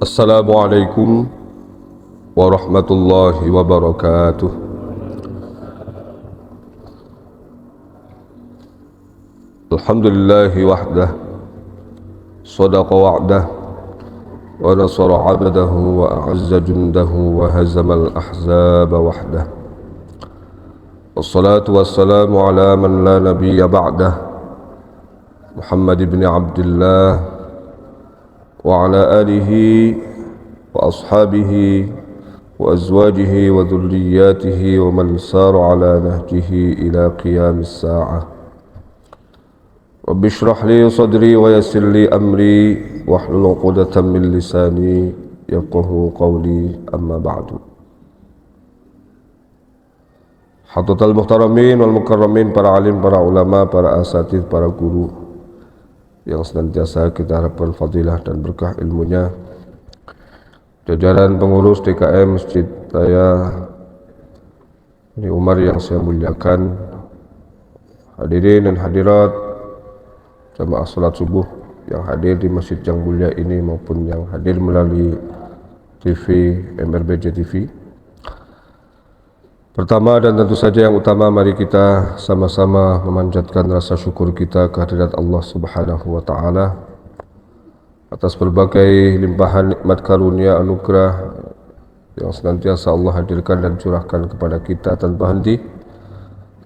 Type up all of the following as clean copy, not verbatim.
Assalamualaikum warahmatullahi wabarakatuh. Alhamdulillahi wahdah, sadaqa wa'dah, wa nasara 'abdahu wa a'azza jundahu wa hazamal ahzaba wahdah. Wassalatu wassalamu ala man la nabiyya ba'dah, Muhammad ibn Abdullah wa ala alihi wa ashabihi wa azwajihi wa dhurriyyatihi wa man sara ala nahjihi ila qiyamis sa'ah. Rabbi shrah li sadri wa yassir li amri wahlul 'uqdatam min lisani yafqahu qawli, amma ba'du. Hadratal muhtaramin wal mukarramin, para alim, para ulama, para asatidz, para guru yang senantiasa kita harapkan fadilah dan berkah ilmunya, jajaran pengurus DKM Masjid Raya ini Umar yang saya muliakan, hadirin dan hadirat jamaah salat subuh yang hadir di masjid yang mulia ini maupun yang hadir melalui TV MRBJ TV. Pertama dan tentu saja yang utama, mari kita sama-sama memanjatkan rasa syukur kita kehadirat Allah Subhanahu wa taala atas berbagai limpahan nikmat karunia anugerah yang senantiasa Allah hadirkan dan curahkan kepada kita tanpa henti,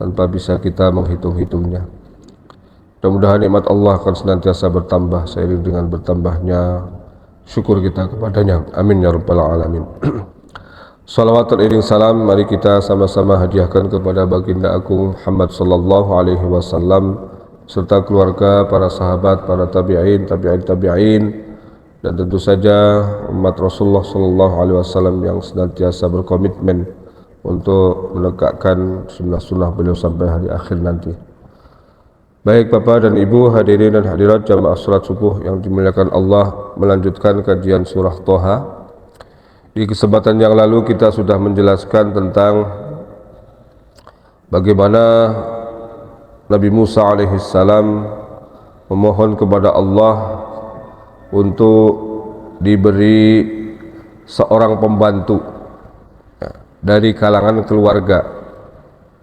tanpa bisa kita menghitung-hitungnya. Mudah-mudahan nikmat Allah akan senantiasa bertambah seiring dengan bertambahnya syukur kita kepadanya. Amin ya rabbal alamin. Salawat teriring salam mari kita sama-sama hadiahkan kepada baginda agung Muhammad sallallahu alaihi wasallam serta keluarga, para sahabat, para tabi'in, tabi'in, dan tentu saja umat Rasulullah sallallahu alaihi wasallam yang senantiasa berkomitmen untuk menegakkan sunnah-sunnah beliau sampai hari akhir nanti. Baik Bapak dan Ibu, hadirin dan hadirat jamaah salat subuh yang dimuliakan Allah, melanjutkan kajian surah Thaha. Di kesempatan yang lalu kita sudah menjelaskan tentang bagaimana Nabi Musa alaihissalam memohon kepada Allah untuk diberi seorang pembantu dari kalangan keluarga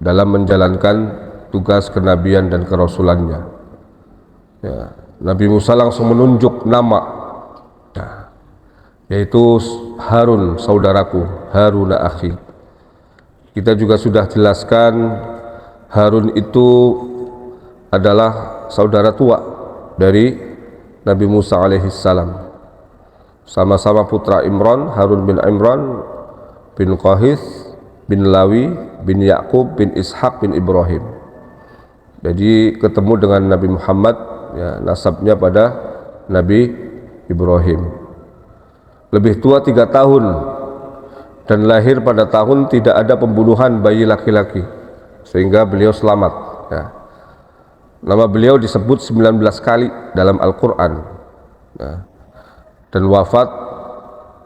dalam menjalankan tugas kenabian dan kerasulannya. Nabi Musa langsung menunjuk nama, yaitu Harun, saudaraku, Harun akhi. Kita juga sudah jelaskan Harun itu adalah saudara tua dari Nabi Musa alaihissalam. Sama-sama putra Imran, Harun bin Imran bin Qahith bin Lawi bin Yaqub bin Ishaq bin Ibrahim. Jadi ketemu dengan Nabi Muhammad, nasabnya pada Nabi Ibrahim. Lebih tua 3 tahun dan lahir pada tahun tidak ada pembunuhan bayi laki-laki, sehingga beliau selamat. Nama beliau disebut 19 kali dalam Al-Quran, dan wafat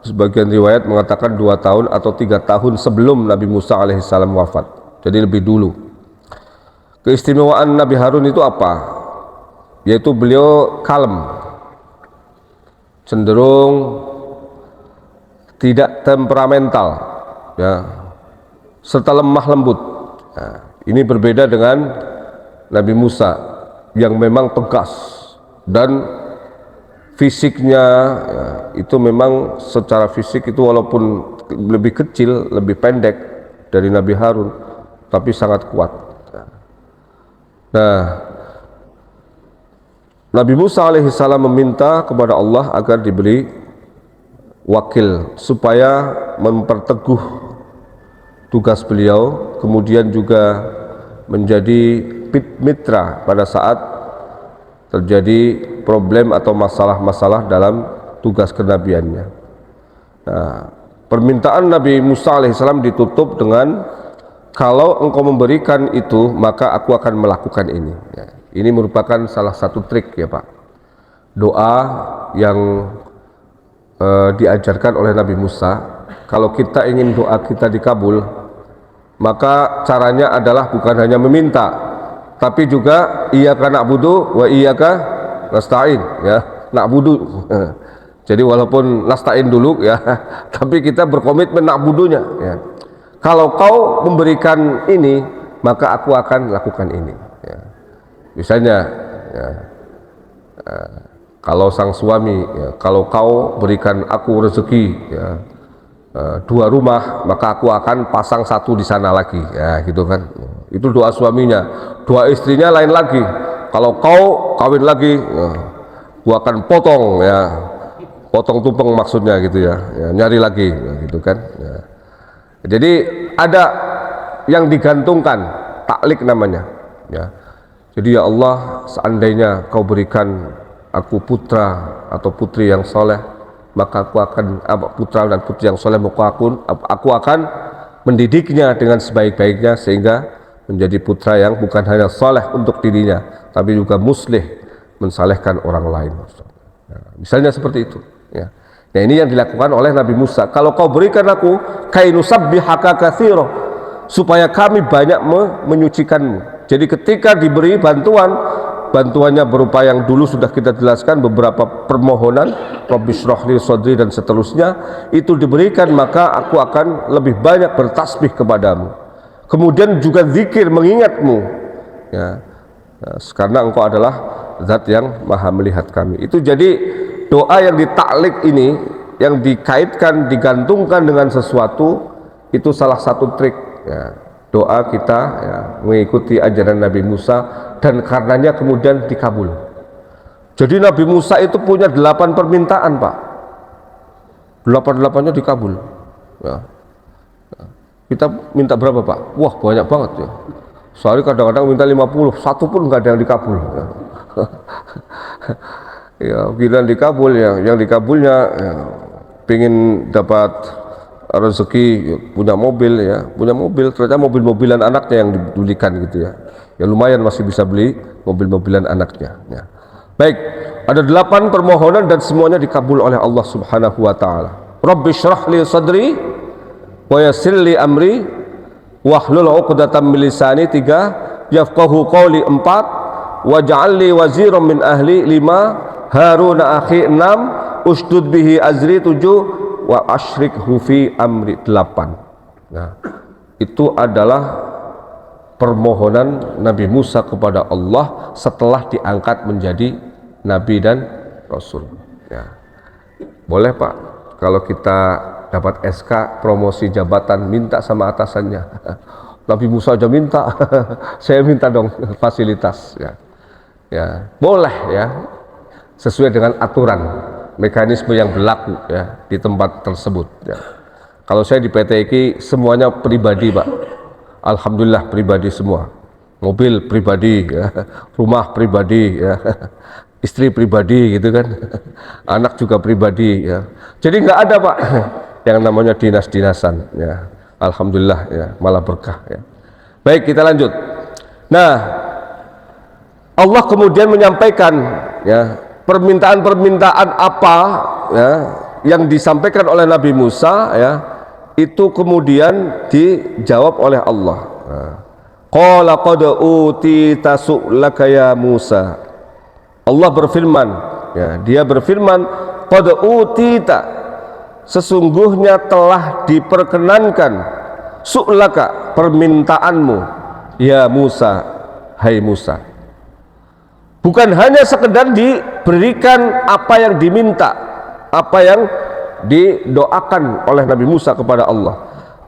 sebagian riwayat mengatakan 2 tahun atau 3 tahun sebelum Nabi Musa alaihissalam wafat, jadi lebih dulu. Keistimewaan Nabi Harun itu apa? Yaitu beliau kalem, cenderung tidak temperamental, serta lemah lembut. Ini berbeda dengan Nabi Musa yang memang tegas dan fisiknya itu memang secara fisik itu walaupun lebih kecil, lebih pendek dari Nabi Harun, tapi sangat kuat. Nabi Musa alaihissalam meminta kepada Allah agar diberi wakil supaya memperteguh tugas beliau, kemudian juga menjadi mitra pada saat terjadi problem atau masalah-masalah dalam tugas kenabiannya. Permintaan Nabi Musa alaihissalam ditutup dengan, kalau engkau memberikan itu maka aku akan melakukan ini. Ini merupakan salah satu trik ya Pak, doa yang diajarkan oleh Nabi Musa. Kalau kita ingin doa kita dikabul, maka caranya adalah bukan hanya meminta, tapi juga iyyaka na'budu wa iyyaka nasta'in, ya, na'budu. Jadi walaupun nasta'in dulu ya, tapi kita berkomitmen na'budunya ya. Kalau kau memberikan ini, maka aku akan lakukan ini ya. Misalnya ya, kalau sang suami ya, kalau kau berikan aku rezeki ya, 2 rumah, maka aku akan pasang 1 di sana lagi ya, gitu kan. Itu doa suaminya. Doa istrinya lain lagi, kalau kau kawin lagi ya, aku akan potong ya, potong tumpeng maksudnya gitu ya, ya nyari lagi ya, gitu kan ya. Jadi ada yang digantungkan, taklik namanya ya. Jadi ya Allah, seandainya kau berikan aku putra atau putri yang soleh, maka aku akan putra dan putri yang soleh, maka aku akan mendidiknya dengan sebaik-baiknya sehingga menjadi putra yang bukan hanya soleh untuk dirinya, tapi juga muslih, mensalehkan orang lain. Nah, misalnya seperti itu ya. Nah, ini yang dilakukan oleh Nabi Musa. Kalau kau berikan aku kainusabbihaka katsira, supaya kami banyak menyucikanmu. Jadi ketika diberi bantuannya berupa yang dulu sudah kita jelaskan, beberapa permohonan Rabbi shrahli sadri dan seterusnya, itu diberikan, maka aku akan lebih banyak bertasbih kepadamu. Kemudian juga zikir, mengingatmu ya, karena engkau adalah zat yang maha melihat kami. Itu jadi doa yang ditaklik ini, yang dikaitkan, digantungkan dengan sesuatu, itu salah satu trik ya, doa kita ya, mengikuti ajaran Nabi Musa, dan karenanya kemudian dikabul. Jadi Nabi Musa itu punya 8 permintaan, Pak. 8-8-nya dikabul ya. Kita minta berapa, Pak? Wah, banyak banget ya. Sehari kadang-kadang minta 50, 1 pun nggak ada yang dikabul ya. Ya, giliran dikabul ya, yang dikabulnya ya, pengen dapat rezeki ya, punya mobil ya, ternyata mobil-mobilan anaknya yang didulikan gitu ya. Ya lumayan masih bisa beli mobil-mobilan anaknya ya. Baik, ada 8 permohonan dan semuanya dikabul oleh Allah Subhanahu wa taala. Rabbi shrah li sadri wa yassir li amri wahlul 'uqdatam min lisani 3, yafqahu qawli 4, waj'al li waziran min ahli 5, Harun akhi 6, usdud bihi azri 7, wa asyrikhu fi amri 8. Nah, itu adalah permohonan Nabi Musa kepada Allah setelah diangkat menjadi Nabi dan Rasul ya. Boleh, Pak, kalau kita dapat SK promosi jabatan, minta sama atasannya. Nabi Musa aja minta, saya minta dong fasilitas ya. Ya, boleh ya, sesuai dengan aturan mekanisme yang berlaku ya di tempat tersebut ya. Kalau saya di PT IKI semuanya pribadi, Pak. Alhamdulillah pribadi semua. Mobil pribadi ya, rumah pribadi ya, istri pribadi gitu kan. Anak juga pribadi ya. Jadi nggak ada, Pak, yang namanya dinas-dinasan ya. Alhamdulillah ya, malah berkah ya. Baik, kita lanjut. Nah, Allah kemudian menyampaikan ya, permintaan-permintaan apa ya yang disampaikan oleh Nabi Musa ya, itu kemudian dijawab oleh Allah. Qala qad utita su'laka ya Musa. Allah berfirman ya, dia berfirman, qad utita, sesungguhnya telah diperkenankan, su'laka, permintaanmu, ya Musa, hai Musa. Bukan hanya sekedar diberikan apa yang diminta, apa yang didoakan oleh Nabi Musa kepada Allah.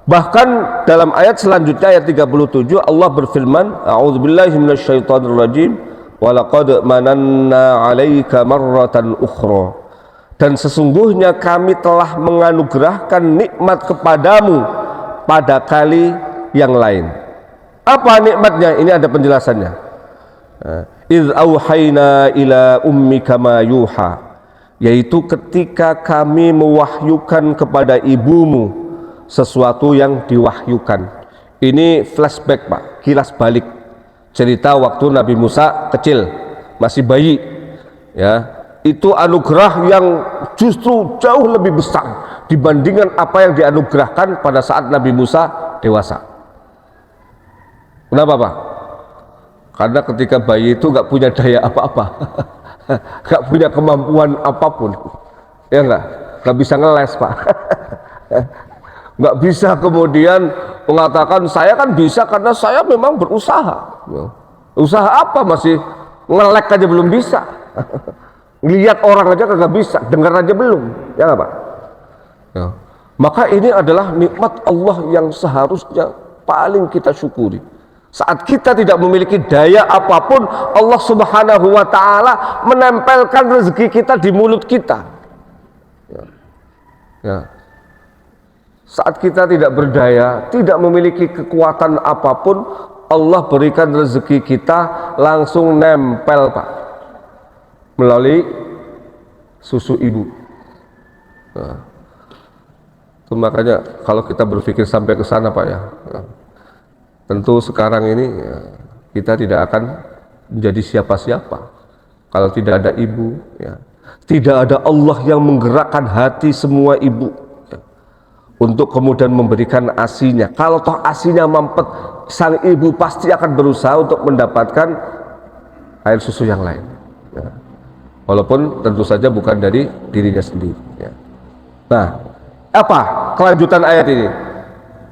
Bahkan dalam ayat selanjutnya, ayat 37, Allah berfirman, a'udzubillahi minasyaitonirrajim, wa laqad mananna 'alaika marratan ukhra. Dan sesungguhnya kami telah menganugerahkan nikmat kepadamu pada kali yang lain. Apa nikmatnya? Ini ada penjelasannya. Idz auhayna ila ummika ma yuha, yaitu ketika kami mewahyukan kepada ibumu sesuatu yang diwahyukan. Ini flashback, Pak, kilas balik cerita waktu Nabi Musa kecil, masih bayi ya. Itu anugerah yang justru jauh lebih besar dibandingkan apa yang dianugerahkan pada saat Nabi Musa dewasa. Kenapa, Pak? Karena ketika bayi itu nggak punya daya apa-apa, nggak punya kemampuan apapun Ya nggak bisa ngeles Pak. Nggak bisa kemudian mengatakan saya kan bisa karena saya memang berusaha. Usaha apa, masih ngelek aja belum bisa. Lihat orang aja kagak bisa, dengar aja belum, ya nggak Pak? Ya. Maka ini adalah nikmat Allah yang seharusnya paling kita syukuri. Saat kita tidak memiliki daya apapun, Allah Subhanahu wa Ta'ala menempelkan rezeki kita di mulut kita. Ya. Ya. Saat kita tidak berdaya, tidak memiliki kekuatan apapun, Allah berikan rezeki kita langsung nempel Pak, melalui susu ibu. Nah, itu makanya kalau kita berpikir sampai ke sana Pak ya, tentu sekarang ini ya, kita tidak akan menjadi siapa-siapa kalau tidak ada ibu ya. Tidak ada Allah yang menggerakkan hati semua ibu ya, untuk kemudian memberikan asinya. Kalau toh asinya mampet, sang ibu pasti akan berusaha untuk mendapatkan air susu yang lain ya. Walaupun tentu saja bukan dari dirinya sendiri ya. Nah, apa kelanjutan ayat ini?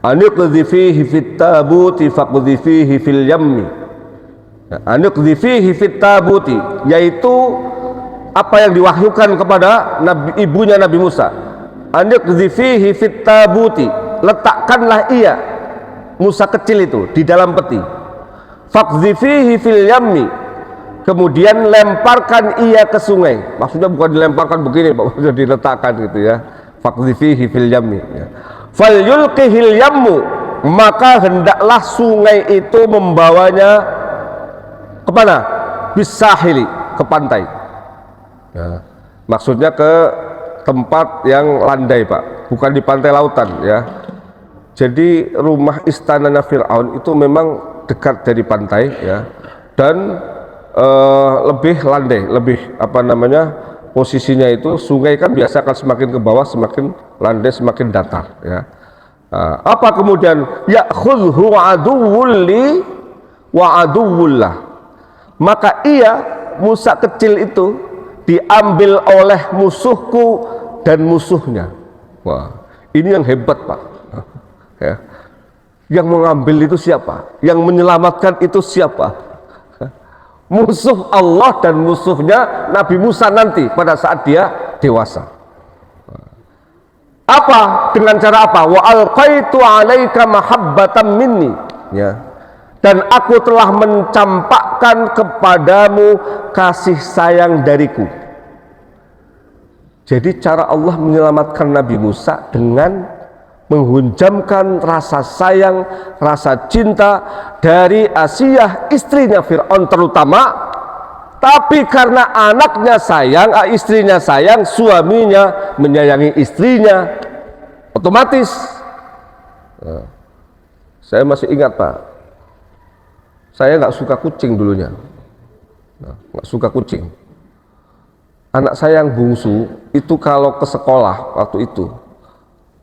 Anuqdhi fihi fit tabuti faqdhi fihi fil yammi. Anuqdhi fihi fit tabuti, yaitu apa yang diwahyukan kepada ibunya Nabi Musa. Anuqdhi fihi fit tabuti, letakkanlah ia, Musa kecil itu, di dalam peti. Faqdhi fihi fil yammi, kemudian lemparkan ia ke sungai. Maksudnya bukan dilemparkan begini Pak, maksudnya diletakkan gitu ya. Faqdhi fihi fil yammi ya. Falyulqihil yammu, maka hendaklah sungai itu membawanya kemana? Bisahili, ke pantai ya. Maksudnya ke tempat yang landai Pak, bukan di pantai lautan ya. Jadi rumah istananya Fir'aun itu memang dekat dari pantai ya, dan lebih landai, lebih apa namanya, posisinya itu sungai kan biasa akan semakin ke bawah semakin landai, semakin datar ya. Apa kemudian ya'khudhu aduwwul li wa aduwwullah, maka ia, Musa kecil itu, diambil oleh musuhku dan musuhnya. Wah, ini yang hebat Pak ya. Yang mengambil itu siapa? Yang menyelamatkan itu siapa? Musuh Allah dan musuhnya Nabi Musa nanti pada saat dia dewasa. Apa? Dengan cara apa? Wa alqaitu 'alaika mahabbatan minni ya. Dan aku telah mencampakkan kepadamu kasih sayang dariku. Jadi cara Allah menyelamatkan Nabi Musa dengan menghunjamkan rasa sayang, rasa cinta dari Asiyah, istrinya Fir'aun terutama. Tapi karena anaknya sayang, istrinya sayang, suaminya menyayangi istrinya, otomatis. Nah, saya masih ingat Pak, saya nggak suka kucing dulunya, nggak suka kucing. Anak saya yang bungsu itu kalau ke sekolah waktu itu,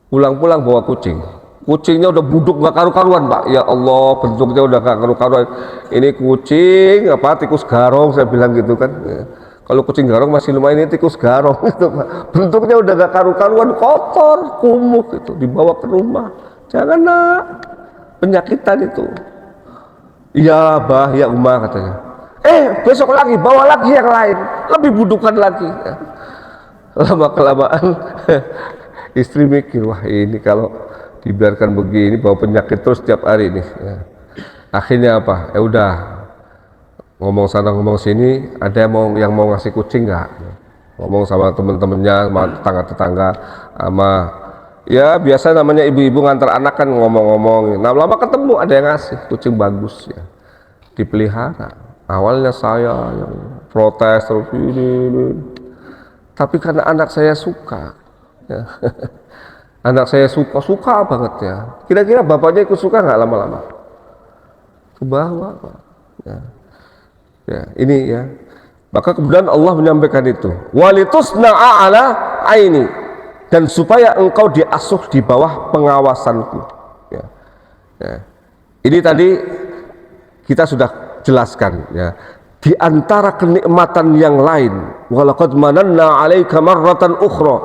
pulang-pulang bawa kucing. Kucingnya udah buduk nggak karu-karuan Pak. Ya Allah, bentuknya udah nggak karu-karuan. Ini kucing apa, tikus garong, saya bilang gitu kan ya. Kalau kucing garong masih lumayan, ini tikus garong gitu Pak. Bentuknya udah nggak karu-karuan, kotor, kumuh gitu, dibawa ke rumah. Jangan nak, penyakitan itu. Iya bah, ya Umar katanya. Besok lagi bawa lagi yang lain, lebih budukan lagi ya. Lama kelamaan istri mikir, wah ini kalau dibiarkan begini bawa penyakit terus setiap hari ini ya. Akhirnya apa? Udah ngomong sana ngomong sini, ada yang mau ngasih kucing nggak? Ngomong sama temen-temennya, sama tetangga-tetangga, sama ya biasa namanya ibu-ibu ngantar anak kan ngomong-ngomong. Nah lama ketemu ada yang ngasih kucing bagus ya, dipelihara. Awalnya saya yang protes terus ini. Tapi karena anak saya suka ya. Anak saya suka banget ya. Kira-kira bapaknya ikut suka nggak lama-lama? Ke bawah ya. Ya ini ya. Maka kemudian Allah menyampaikan itu, walitusna'a ala aini, dan supaya engkau diasuh di bawah pengawasanku ya. Ya. Ini tadi kita sudah jelaskan ya. di antara kenikmatan yang lain, walaqad mananna 'alaika marratan ukhra,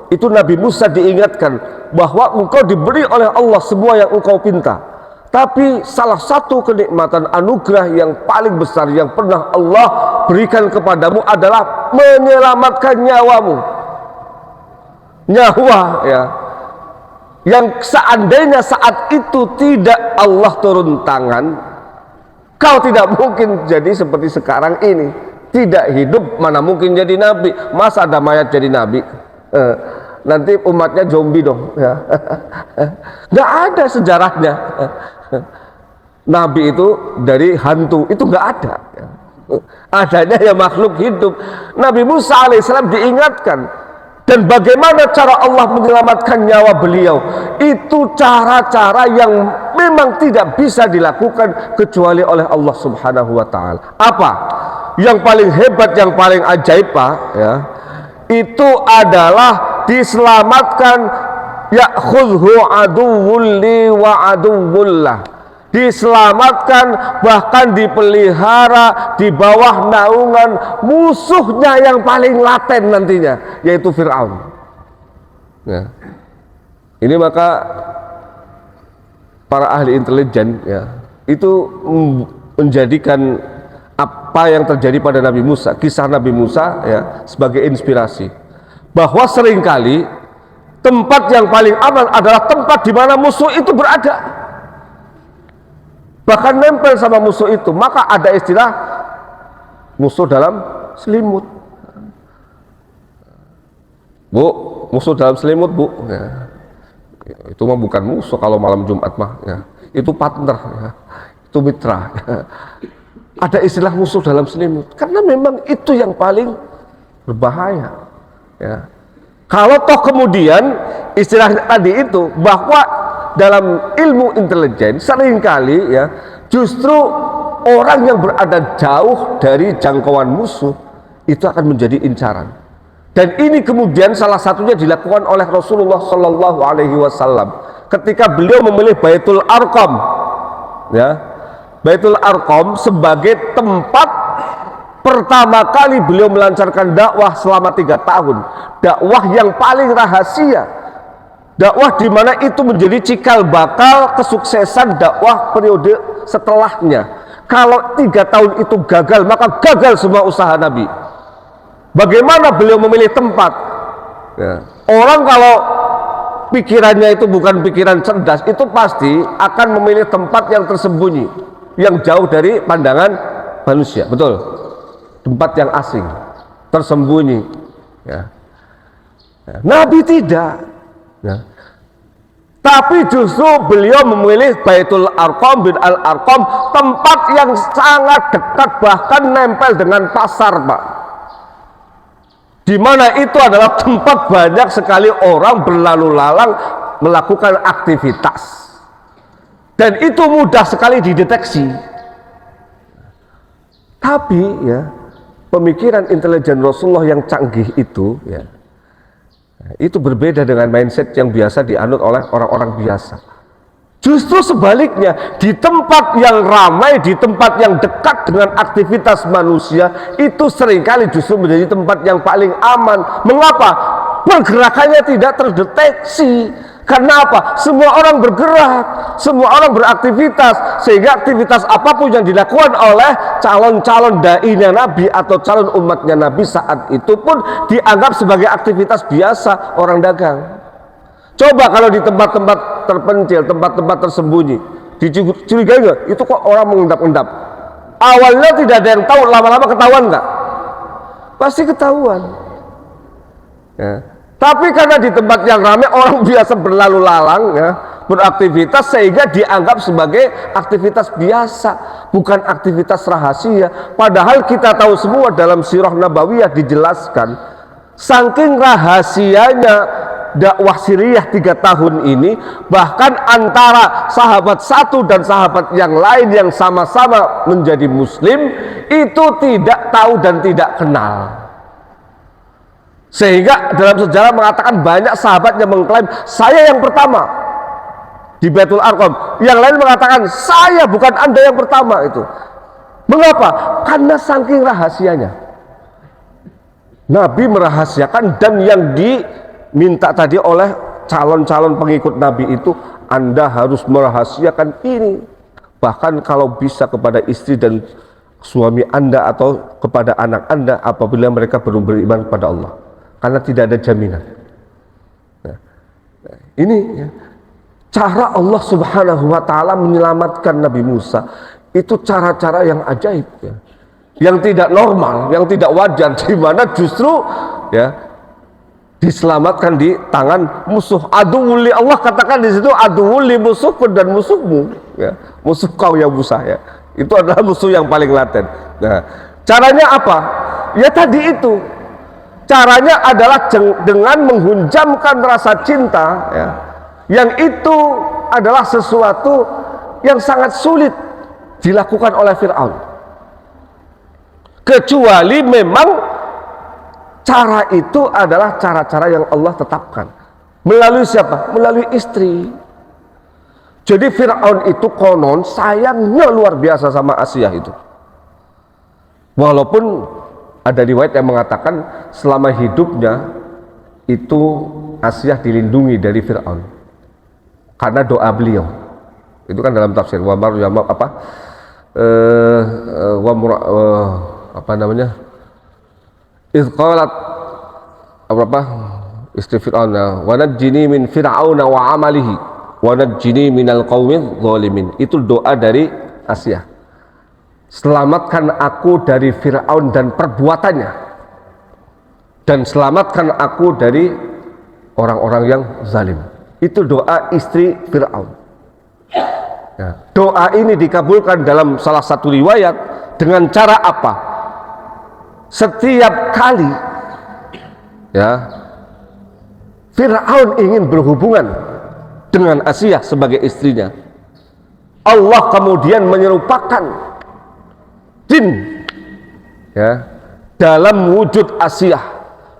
itu Nabi Musa diingatkan bahwa engkau diberi oleh Allah semua yang engkau pinta, tapi salah satu kenikmatan anugerah yang paling besar yang pernah Allah berikan kepadamu adalah menyelamatkan nyawamu. Nyawa, ya, yang seandainya saat itu tidak Allah turun tangan, kau tidak mungkin jadi seperti sekarang ini. Tidak hidup, mana mungkin jadi nabi. Masa ada mayat jadi nabi? Nanti umatnya zombie dong, ya. Nggak ada sejarahnya. Nabi itu dari hantu, itu nggak ada. Adanya ya makhluk hidup. Nabi Musa alaihissalam diingatkan, dan bagaimana cara Allah menyelamatkan nyawa beliau, itu cara-cara yang memang tidak bisa dilakukan kecuali oleh Allah subhanahu wa ta'ala. Apa? Yang paling hebat, yang paling ajaib, Pak, ya, itu adalah diselamatkan, ya'khudhu aduwwul li wa aduwwullah, diselamatkan, bahkan dipelihara di bawah naungan musuhnya yang paling laten nantinya, yaitu Fir'aun. Ya. Ini maka para ahli intelijen, ya, itu menjadikan apa yang terjadi pada Nabi Musa, kisah Nabi Musa, ya, sebagai inspirasi bahwa seringkali tempat yang paling aman adalah tempat di mana musuh itu berada, bahkan nempel sama musuh itu. Maka ada istilah musuh dalam selimut. Bu, musuh dalam selimut, Bu, ya. Itu mah bukan musuh kalau malam Jumat mah, ya. Itu partner, ya. Itu mitra, ya. Ada istilah musuh dalam selimut karena memang itu yang paling berbahaya, ya. Kalau toh kemudian istilah tadi itu, bahwa dalam ilmu intelijen seringkali, ya, justru orang yang berada jauh dari jangkauan musuh itu akan menjadi incaran. Dan ini kemudian salah satunya dilakukan oleh Rasulullah Shallallahu Alaihi Wasallam ketika beliau memilih Baitul Arqam, ya, Baitul Arqam sebagai tempat pertama kali beliau melancarkan dakwah selama 3 tahun, dakwah yang paling rahasia, dakwah di mana itu menjadi cikal bakal kesuksesan dakwah periode setelahnya. Kalau 3 tahun itu gagal, maka gagal semua usaha Nabi. Bagaimana beliau memilih tempat, ya. Orang kalau pikirannya itu bukan pikiran cerdas, itu pasti akan memilih tempat yang tersembunyi, yang jauh dari pandangan manusia, betul, tempat yang asing, tersembunyi, ya. Ya. Nabi tidak, ya. Tapi justru beliau memilih Baitul Arqam bin Al-Arqam, tempat yang sangat dekat, bahkan nempel dengan pasar, Pak, di mana itu adalah tempat banyak sekali orang berlalu lalang melakukan aktivitas, dan itu mudah sekali dideteksi. Tapi, ya, pemikiran intelijen Rasulullah yang canggih itu, ya, itu berbeda dengan mindset yang biasa dianut oleh orang-orang biasa. Justru sebaliknya, di tempat yang ramai, di tempat yang dekat dengan aktivitas manusia, itu seringkali justru menjadi tempat yang paling aman. Mengapa? Pergerakannya tidak terdeteksi. Karena apa? Semua orang bergerak, semua orang beraktivitas, sehingga aktivitas apapun yang dilakukan oleh calon-calon dai-nya Nabi atau calon umatnya Nabi saat itu pun dianggap sebagai aktivitas biasa orang dagang. Coba kalau di tempat-tempat terpencil, tempat-tempat tersembunyi, dicurigai nggak? Itu kok orang mengendap-endap? Awalnya tidak ada yang tahu, lama-lama ketahuan nggak? Pasti ketahuan, ya. Tapi karena di tempat yang ramai orang biasa berlalu lalang, ya, beraktivitas, sehingga dianggap sebagai aktivitas biasa, bukan aktivitas rahasia. Padahal kita tahu semua dalam Sirah Nabawiyah dijelaskan, saking rahasianya dakwah Siriyah 3 tahun ini, bahkan antara sahabat satu dan sahabat yang lain yang sama-sama menjadi muslim itu tidak tahu dan tidak kenal. Sehingga dalam sejarah mengatakan banyak sahabat yang mengklaim saya yang pertama di Baitul Arqam, yang lain mengatakan saya bukan Anda yang pertama. Itu Mengapa? Karena saking rahasianya. Nabi merahasiakan, dan yang diminta tadi oleh calon-calon pengikut Nabi itu, Anda harus merahasiakan ini. Bahkan kalau bisa kepada istri dan suami Anda atau kepada anak Anda apabila mereka belum beriman kepada Allah. Karena tidak ada jaminan. Nah, ini ya, cara Allah Subhanahu wa Ta'ala menyelamatkan Nabi Musa. Itu cara-cara yang ajaib ya. Yang tidak normal, yang tidak wajar, di mana justru ya diselamatkan di tangan musuh. Aduwuli, Allah katakan di situ, aduwuli, musuhku dan musuhmu ya. Musuh kau ya Musa ya. Itu adalah musuh yang paling laten. Nah, caranya apa? Ya tadi itu. Caranya adalah dengan menghunjamkan rasa cinta ya. Yang itu adalah sesuatu yang sangat sulit dilakukan oleh Fir'aun. Kecuali memang cara itu adalah cara-cara yang Allah tetapkan. Melalui siapa? Melalui istri. Jadi Fir'aun itu konon sayangnya luar biasa sama Asiyah itu. Walaupun ada riwayat yang mengatakan selama hidupnya itu Asiyah dilindungi dari Fir'aun karena doa beliau. Itu kan dalam tafsir Izqalat istri Fir'aun, wa najjini min fir'auna wa amalihi wa najjini minal qaumidz zalimin. Itu doa dari Asiyah. Selamatkan aku dari Fir'aun dan perbuatannya, dan selamatkan aku dari orang-orang yang zalim. Itu doa istri Fir'aun ya. Doa ini dikabulkan dalam salah satu riwayat dengan cara apa? Setiap kali ya Fir'aun ingin berhubungan dengan Asiyah sebagai istrinya, Allah kemudian menyerupakan jin ya dalam wujud Asiyah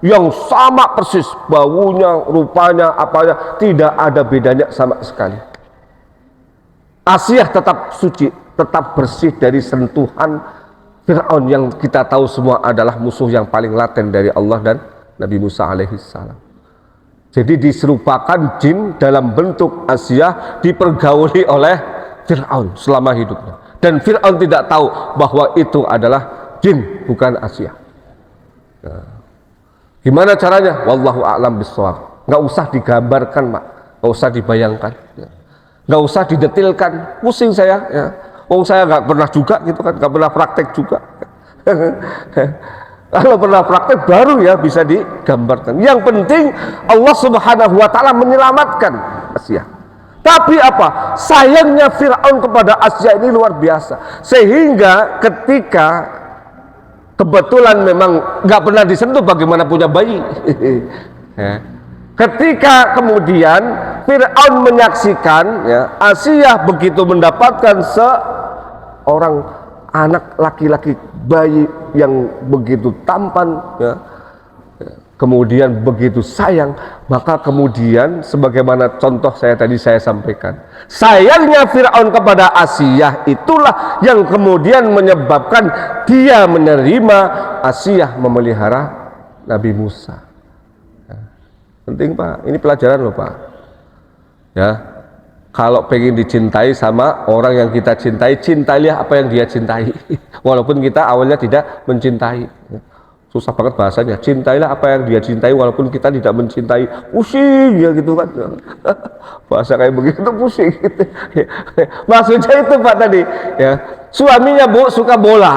yang sama persis, baunya, rupanya, apanya tidak ada bedanya sama sekali. Asiyah tetap suci, tetap bersih dari sentuhan Fir'aun yang kita tahu semua adalah musuh yang paling laten dari Allah dan Nabi Musa alaihissalam. Jadi diserupakan jin dalam bentuk Asiyah dipergauli oleh Fir'aun selama hidupnya. Dan Fir'aun tidak tahu bahwa itu adalah jin, bukan Asiyah. Nah, gimana caranya? Wallahu a'lam bishawab. Nggak usah digambarkan, Mak. Nggak usah dibayangkan. Nggak usah didetilkan. Pusing saya. Ya. Saya nggak pernah juga gitu kan, nggak pernah praktek juga. Kalau pernah praktek baru ya bisa digambarkan. Yang penting Allah Subhanahu wa Ta'ala menyelamatkan Asiyah. Tapi apa? Sayangnya Fir'aun kepada Asiyah ini luar biasa. Sehingga ketika kebetulan memang nggak pernah disentuh, bagaimana punya bayi. Ya. Ketika kemudian Fir'aun menyaksikan ya, Asiyah begitu mendapatkan seorang anak laki-laki, bayi yang begitu tampan ya, kemudian begitu sayang, maka kemudian sebagaimana contoh saya tadi saya sampaikan, sayangnya Fir'aun kepada Asiyah itulah yang kemudian menyebabkan dia menerima Asiyah memelihara Nabi Musa. Penting Pak, ini pelajaran loh Pak ya. Kalau pengen dicintai sama orang yang kita cintai, cintailah apa yang dia cintai. Walaupun kita awalnya tidak mencintai. Susah banget bahasanya. Cintailah apa yang dia cintai walaupun kita tidak mencintai. Pusing ya gitu kan. Bahasa kayak begitu pusing gitu. Maksudnya itu Pak tadi ya. Suaminya Bu suka bola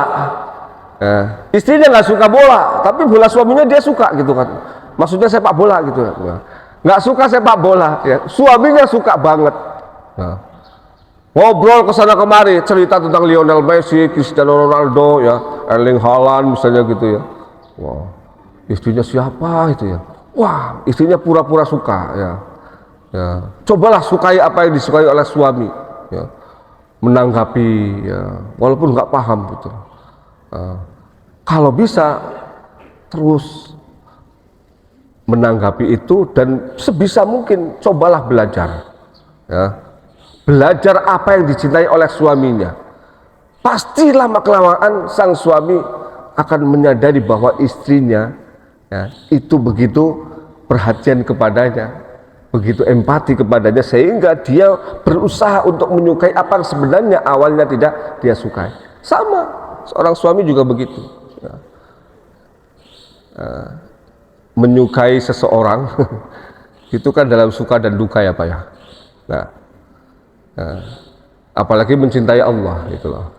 ya. Istrinya nggak suka bola, tapi bola suaminya dia suka gitu kan. Maksudnya sepak bola gitu ya. Nggak suka sepak bola ya. Suaminya suka banget. Nah, ngobrol kesana kemari, cerita tentang Lionel Messi, Cristiano Ronaldo ya, Erling Haaland misalnya gitu ya. Wah, istrinya siapa itu ya? Wah, istrinya pura-pura suka ya. Ya, cobalah sukai apa yang disukai oleh suami ya. Menanggapi ya, walaupun nggak paham gitu. Kalau bisa terus menanggapi itu, dan sebisa mungkin cobalah belajar ya. Belajar apa yang dicintai oleh suaminya. pastilah kelamaan sang suami akan menyadari bahwa istrinya ya, itu begitu perhatian kepadanya, begitu empati kepadanya, sehingga dia berusaha untuk menyukai apa yang sebenarnya awalnya tidak dia sukai. Sama seorang suami juga begitu ya. Menyukai seseorang itu kan dalam suka dan duka ya Pak ya. Nah, apalagi mencintai Allah itu loh.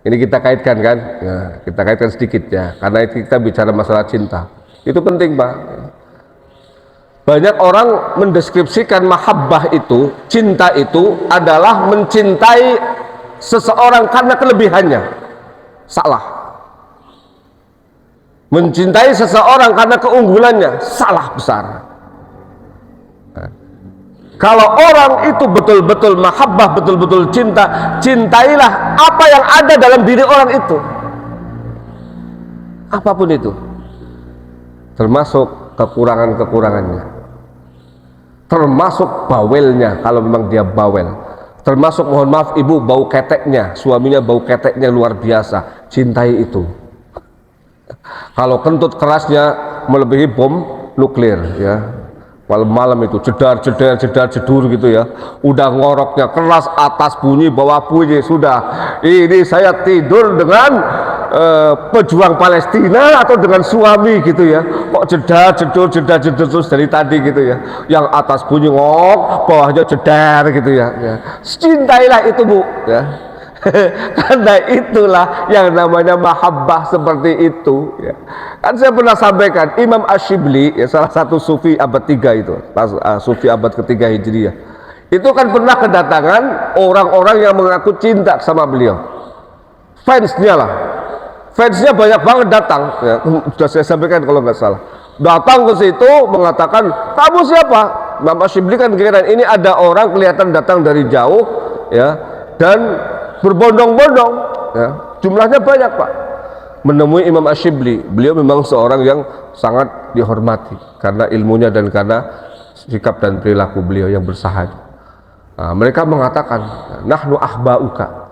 Ini kita kaitkan kan, ya, kita kaitkan sedikit ya, karena kita bicara masalah cinta. Itu penting Pak. Banyak orang mendeskripsikan mahabbah itu, cinta itu adalah mencintai seseorang karena kelebihannya. Salah. Mencintai seseorang karena keunggulannya, salah besar. Kalau orang itu betul-betul mahabbah, betul-betul cinta, cintailah apa yang ada dalam diri orang itu, apapun itu, termasuk kekurangan-kekurangannya, termasuk bawelnya kalau memang dia bawel, termasuk mohon maaf ibu bau keteknya, suaminya bau keteknya luar biasa, cintai itu. Kalau kentut kerasnya melebihi bom nuklir ya, malam itu jedar jedur gitu ya, udah ngoroknya keras, atas bunyi bawah bunyi, sudah ini saya tidur dengan pejuang Palestina atau dengan suami gitu ya, kok jedar jedur terus dari tadi gitu ya, yang atas bunyi ngok, bawahnya jedar gitu ya, cintailah itu Bu ya. Karena itulah yang namanya mahabbah seperti itu ya. Kan saya pernah sampaikan Imam Ash-Shibli ya, salah satu sufi abad 3 itu, sufi abad ketiga Hijriah, itu kan pernah kedatangan orang-orang yang mengaku cinta sama beliau, fansnya lah, fansnya banyak banget datang ya. Sudah saya sampaikan kalau nggak salah, datang ke situ mengatakan, kamu siapa? Imam Ash-Shibli kan kira ini ada orang kelihatan datang dari jauh ya, dan berbondong-bondong ya, jumlahnya banyak Pak, menemui Imam Ash-Shibli. Beliau memang seorang yang sangat dihormati karena ilmunya dan karena sikap dan perilaku beliau yang bersahaja. Nah, mereka mengatakan, nahnu ahbauka,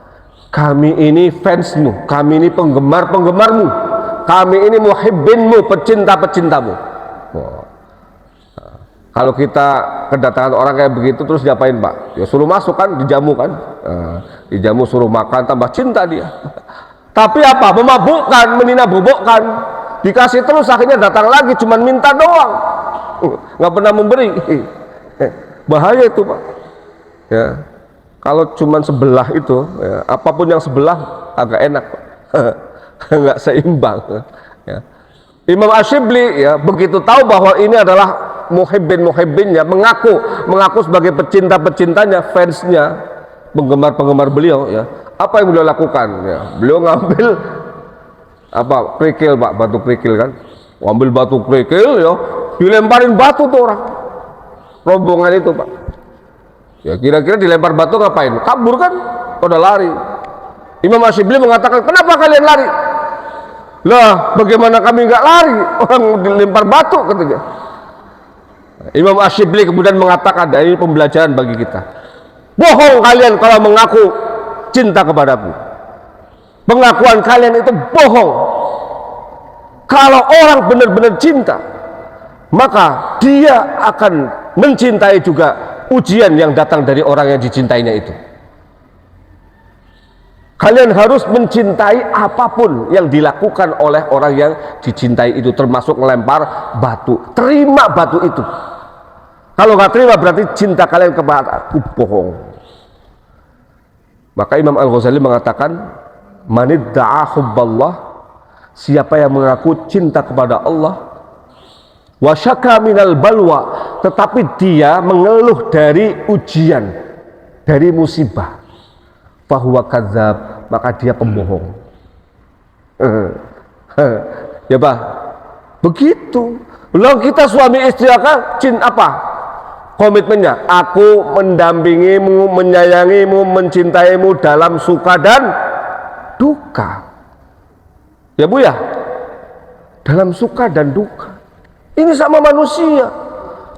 kami ini fansmu, kami ini penggemar-penggemarmu, kami ini muhibbinmu, pecinta-pecintamu. Wow. Nah, kalau kita kedatangan orang kayak begitu terus diapain Pak? Ya suruh masuk kan, dijamu kan, dijamu suruh makan, tambah cinta dia. Tapi apa? Memabukkan, meninabobokkan, dikasih terus, akhirnya datang lagi cuman minta doang, nggak pernah memberi. Bahaya itu Pak ya, kalau cuman sebelah itu ya, apapun yang sebelah agak enak Pak. Nggak seimbang ya. Imam Ash-Shibli ya, begitu tahu bahwa ini adalah muhibbinnya, mengaku sebagai pecinta-pecintanya, fansnya, penggemar-penggemar beliau ya, apa yang beliau lakukan ya? Beliau ngambil apa, kerikil Pak, batu kerikil kan, ngambil batu kerikil ya, dilemparin batu tuh orang rombongan itu Pak ya. Kira-kira dilempar batu ngapain? Kabur kan, pada lari. Imam Ash-Shibli mengatakan, kenapa kalian lari? Lah bagaimana kami nggak lari, orang dilempar batu katanya. Imam Ash-Shibli kemudian mengatakan, dan ini pembelajaran bagi kita, bohong kalian kalau mengaku cinta kepadaku, pengakuan kalian itu bohong. Kalau orang benar-benar cinta, maka dia akan mencintai juga ujian yang datang dari orang yang dicintainya itu. Kalian harus mencintai apapun yang dilakukan oleh orang yang dicintai itu, termasuk melempar batu. Terima batu itu. Kalau nggak terima berarti cinta kalian kepada aku bohong. Maka Imam Al-Ghazali mengatakan, manidda'a hubballah, siapa yang mengaku cinta kepada Allah, wa syaka minal balwa, tetapi dia mengeluh dari ujian, dari musibah, fahuwa kadzab, maka dia pembohong. Ya Pak, begitu. Lalu kita suami istri akan cinta apa? Komitmennya, aku mendampingimu, menyayangimu, mencintaimu dalam suka dan duka. Ya Bu ya, dalam suka dan duka. Ini sama manusia.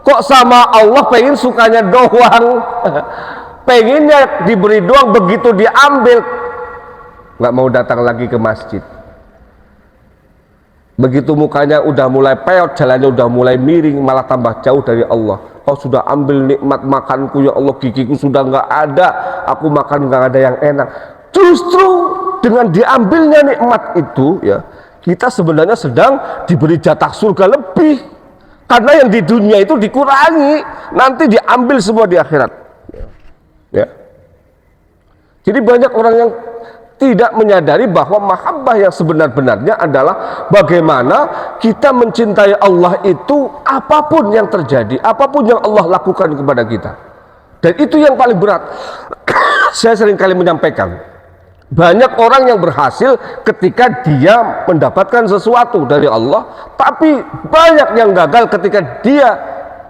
Kok sama Allah pengen sukanya doang, pengennya diberi doang, begitu diambil nggak mau datang lagi ke masjid. Begitu mukanya udah mulai peot, jalannya udah mulai miring, malah tambah jauh dari Allah. Kau sudah ambil nikmat makanku ya Allah, gigiku sudah nggak ada, aku makan nggak ada yang enak. Justru dengan diambilnya nikmat itu ya, kita sebenarnya sedang diberi jatah surga lebih, karena yang di dunia itu dikurangi, nanti diambil semua di akhirat ya. Jadi banyak orang yang tidak menyadari bahwa mahabbah yang sebenar-benarnya adalah bagaimana kita mencintai Allah itu apapun yang terjadi, apapun yang Allah lakukan kepada kita. Dan itu yang paling berat. Saya sering kali menyampaikan, banyak orang yang berhasil ketika dia mendapatkan sesuatu dari Allah, tapi banyak yang gagal ketika dia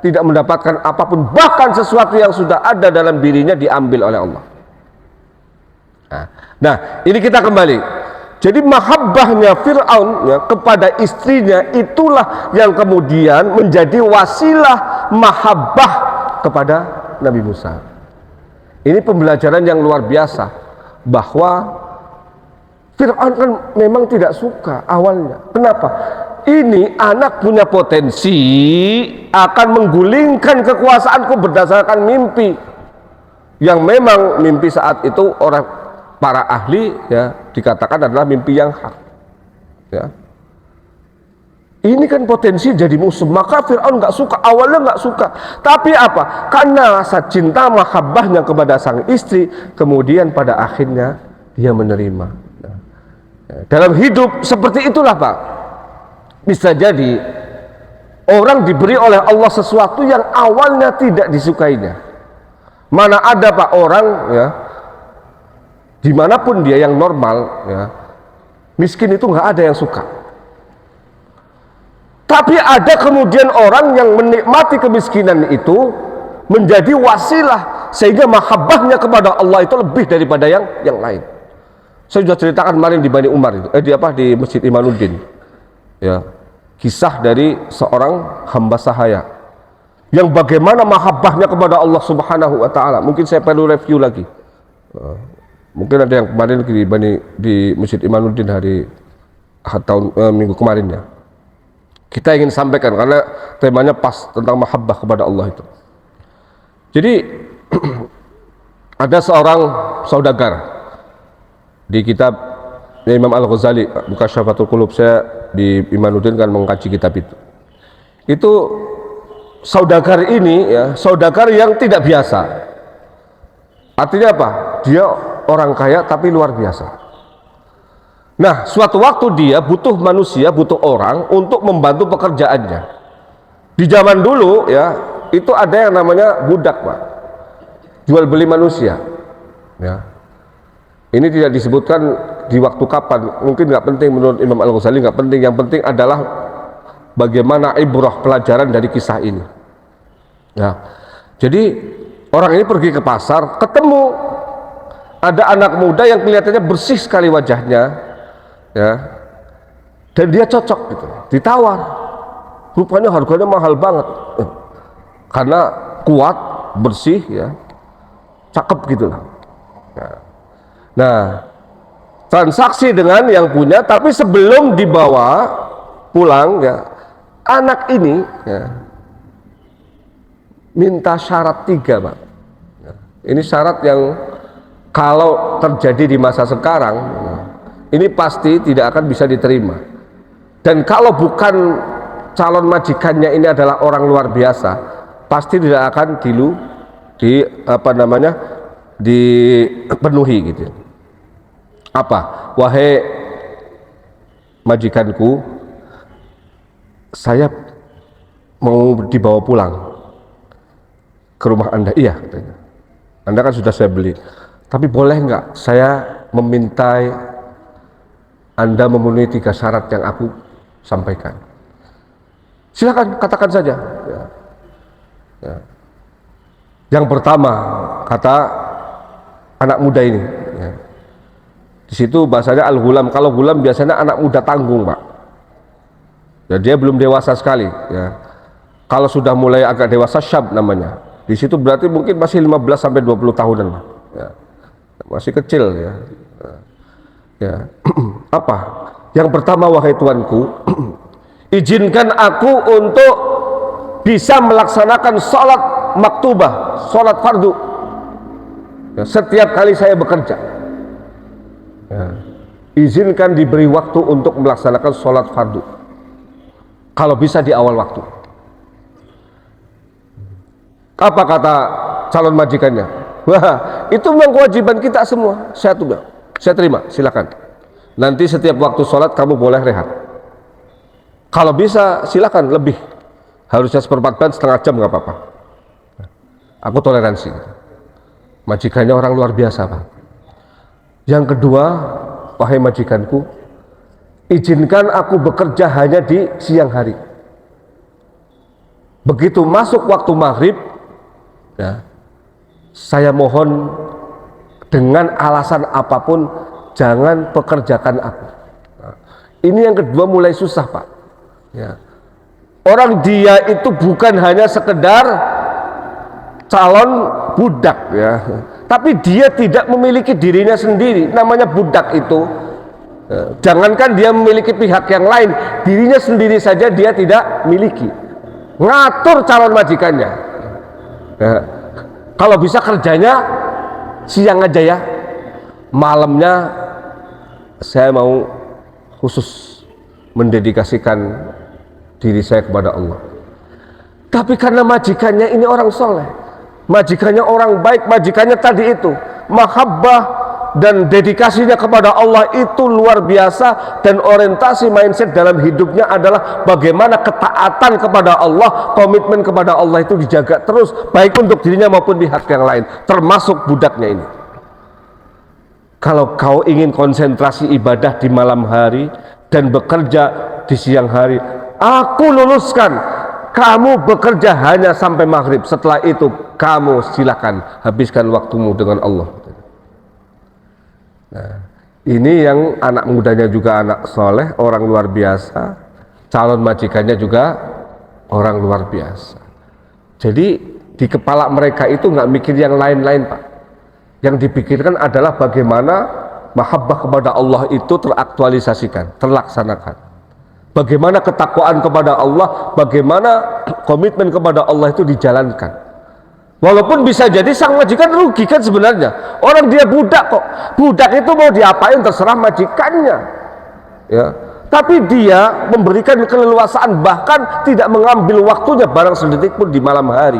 tidak mendapatkan apapun, bahkan sesuatu yang sudah ada dalam dirinya diambil oleh Allah. Nah, ini kita kembali. Jadi mahabbahnya Fir'aun ya, kepada istrinya itulah yang kemudian menjadi wasilah mahabbah kepada Nabi Musa. Ini pembelajaran yang luar biasa, bahwa Fir'aun kan memang tidak suka awalnya. Kenapa? Ini anak punya potensi akan menggulingkan kekuasaanku berdasarkan mimpi, yang memang mimpi saat itu orang para ahli ya dikatakan adalah mimpi yang hak ya. Ini kan potensi jadi musuh, maka Fir'aun nggak suka, awalnya nggak suka, tapi apa? Karena rasa cinta mahabbahnya kepada sang istri, kemudian pada akhirnya dia menerima. Nah, dalam hidup seperti itulah Pak, bisa jadi orang diberi oleh Allah sesuatu yang awalnya tidak disukainya. Mana ada Pak orang ya, dimanapun dia yang normal ya, miskin itu nggak ada yang suka. Tapi ada kemudian orang yang menikmati kemiskinan itu menjadi wasilah sehingga mahabbahnya kepada Allah itu lebih daripada yang lain. Saya sudah ceritakan kemarin di Bani Umar itu, di Masjid Imanuddin ya, kisah dari seorang hamba sahaya yang bagaimana mahabbahnya kepada Allah Subhanahu wa taala. Mungkin saya perlu review lagi. Mungkin ada yang kemarin di Masjid Imanuddin hari minggu kemarin ya. Kita ingin sampaikan karena temanya pas tentang mahabbah kepada Allah itu. Jadi ada seorang saudagar di kitab Imam Al-Ghazali, Mukasyafatul Qulub, saya di Imanuddin kan mengkaji kitab itu. Itu saudagar ini ya, saudagar yang tidak biasa. Artinya apa? Dia orang kaya tapi luar biasa. Nah, suatu waktu dia butuh manusia, butuh orang untuk membantu pekerjaannya. Di zaman dulu ya, itu ada yang namanya budak Pak, jual beli manusia ya. Ini tidak disebutkan di waktu kapan, mungkin nggak penting menurut Imam Al-Ghazali, nggak penting. Yang penting adalah bagaimana ibrah, pelajaran dari kisah ini ya. Jadi orang ini pergi ke pasar, ketemu ada anak muda yang kelihatannya bersih sekali wajahnya ya, dan dia cocok gitu, ditawar. Rupanya harganya mahal banget karena kuat, bersih ya, cakep gitu lah ya. Nah, transaksi dengan yang punya, tapi sebelum dibawa pulang ya, anak ini ya, minta syarat 3 Pak ya. Ini syarat yang kalau terjadi di masa sekarang ini pasti tidak akan bisa diterima, dan kalau bukan calon majikannya ini adalah orang luar biasa, pasti tidak akan dipenuhi gitu. Apa? Wahai majikanku, saya mau dibawa pulang ke rumah Anda. Iya katanya, Anda kan sudah saya beli, tapi boleh nggak saya meminta Anda memenuhi 3 syarat yang aku sampaikan? Silakan, katakan saja ya. Ya. Yang pertama, kata anak muda ini ya, di situ bahasanya al-ghulam. Kalau gulam biasanya anak muda tanggung Pak ya, dia belum dewasa sekali ya. Kalau sudah mulai agak dewasa, syab namanya. Di situ berarti mungkin masih 15 sampai 20 tahunan Pak ya. Masih kecil ya. Ya. Apa? Yang pertama, wahai Tuanku, izinkan aku untuk bisa melaksanakan sholat maktubah, sholat fardu, ya, setiap kali saya bekerja. Ya. Izinkan diberi waktu untuk melaksanakan sholat fardu, kalau bisa di awal waktu. Apa kata calon majikannya? Wah, itu memang kewajiban kita semua. Saya terima, silakan. Nanti setiap waktu sholat kamu boleh rehat. Kalau bisa silakan lebih. Harusnya seperempat jam, setengah jam nggak apa-apa. Aku toleransi. Majikannya orang luar biasa, Pak. Yang kedua, wahai majikanku, izinkan aku bekerja hanya di siang hari. Begitu masuk waktu maghrib, ya, saya mohon dengan alasan apapun jangan pekerjakan aku. Nah, ini yang kedua mulai susah, Pak. Ya. Orang dia itu bukan hanya sekedar calon budak, ya, tapi dia tidak memiliki dirinya sendiri. Namanya budak itu, ya, jangankan dia memiliki pihak yang lain, dirinya sendiri saja dia tidak miliki. Ngatur calon majikannya. Ya. Kalau bisa kerjanya siang aja ya, malamnya saya mau khusus mendedikasikan diri saya kepada Allah. Tapi karena majikannya ini orang soleh, majikannya orang baik, majikannya tadi itu mahabbah dan dedikasinya kepada Allah itu luar biasa, dan orientasi mindset dalam hidupnya adalah bagaimana ketaatan kepada Allah, komitmen kepada Allah itu dijaga terus, baik untuk dirinya maupun pihak yang lain, termasuk budaknya ini. Kalau kau ingin konsentrasi ibadah di malam hari dan bekerja di siang hari, aku luluskan kamu bekerja hanya sampai maghrib. Setelah itu kamu silakan habiskan waktumu dengan Allah. Nah, ini yang anak mudanya juga anak soleh, orang luar biasa, calon majikannya juga orang luar biasa. Jadi di kepala mereka itu nggak mikir yang lain-lain, Pak. Yang dipikirkan adalah bagaimana mahabbah kepada Allah itu teraktualisasikan, terlaksanakan. Bagaimana ketakwaan kepada Allah, bagaimana komitmen kepada Allah itu dijalankan. Walaupun bisa jadi sang majikan rugi kan sebenarnya. Orang dia budak kok. Budak itu mau diapain terserah majikannya. Ya. Tapi dia memberikan keleluasaan, bahkan tidak mengambil waktunya barang sedetik pun di malam hari.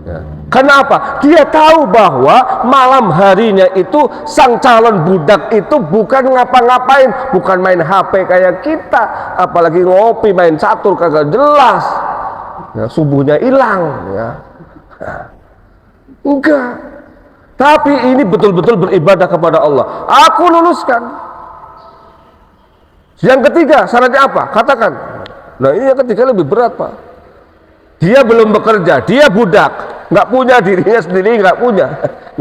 Ya. Kenapa? Dia tahu bahwa malam harinya itu sang calon budak itu bukan ngapa-ngapain, bukan main HP kayak kita, apalagi ngopi main catur kagak jelas. Ya, subuhnya hilang, ya. Enggak. Tapi ini betul-betul beribadah kepada Allah. Aku luluskan. Yang ketiga, syaratnya apa? Katakan. Nah, ini yang ketiga lebih berat, Pak. Dia belum bekerja, dia budak, nggak punya dirinya sendiri, nggak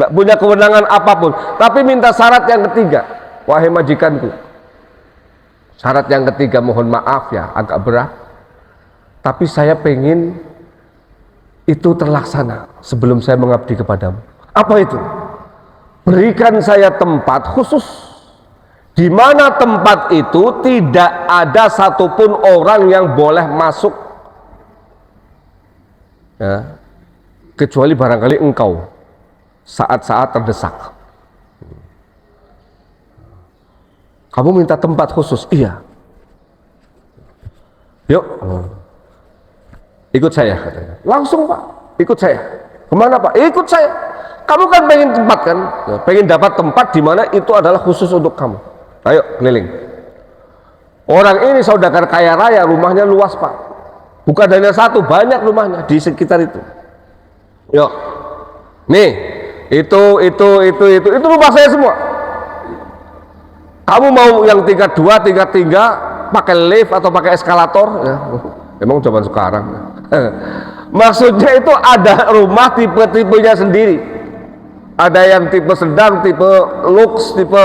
punya kewenangan apapun, tapi minta syarat yang ketiga. Wahai majikanku, syarat yang ketiga, mohon maaf ya agak berat, tapi saya pengen itu terlaksana sebelum saya mengabdi kepadamu. Apa itu? Berikan saya tempat khusus, di mana tempat itu tidak ada satupun orang yang boleh masuk, ya, kecuali barangkali engkau saat-saat terdesak. Kamu minta tempat khusus? Iya. Yuk, ikut saya, katanya. Langsung, Pak, ikut saya. Kemana, Pak? Ikut saya. Kamu kan pengen tempat kan, ya, pengen dapat tempat di mana itu adalah khusus untuk kamu. Ayo keliling. Orang ini saudagar kaya raya, rumahnya luas, Pak. Bukan hanya satu, banyak rumahnya di sekitar itu. Yuk, nih, itu rumah saya semua. Kamu mau yang tingkat 2, tingkat 3, pakai lift atau pakai eskalator? Ya, emang zaman sekarang. Maksudnya itu ada rumah tipe-tipenya sendiri. Ada yang tipe sedang, tipe lux, tipe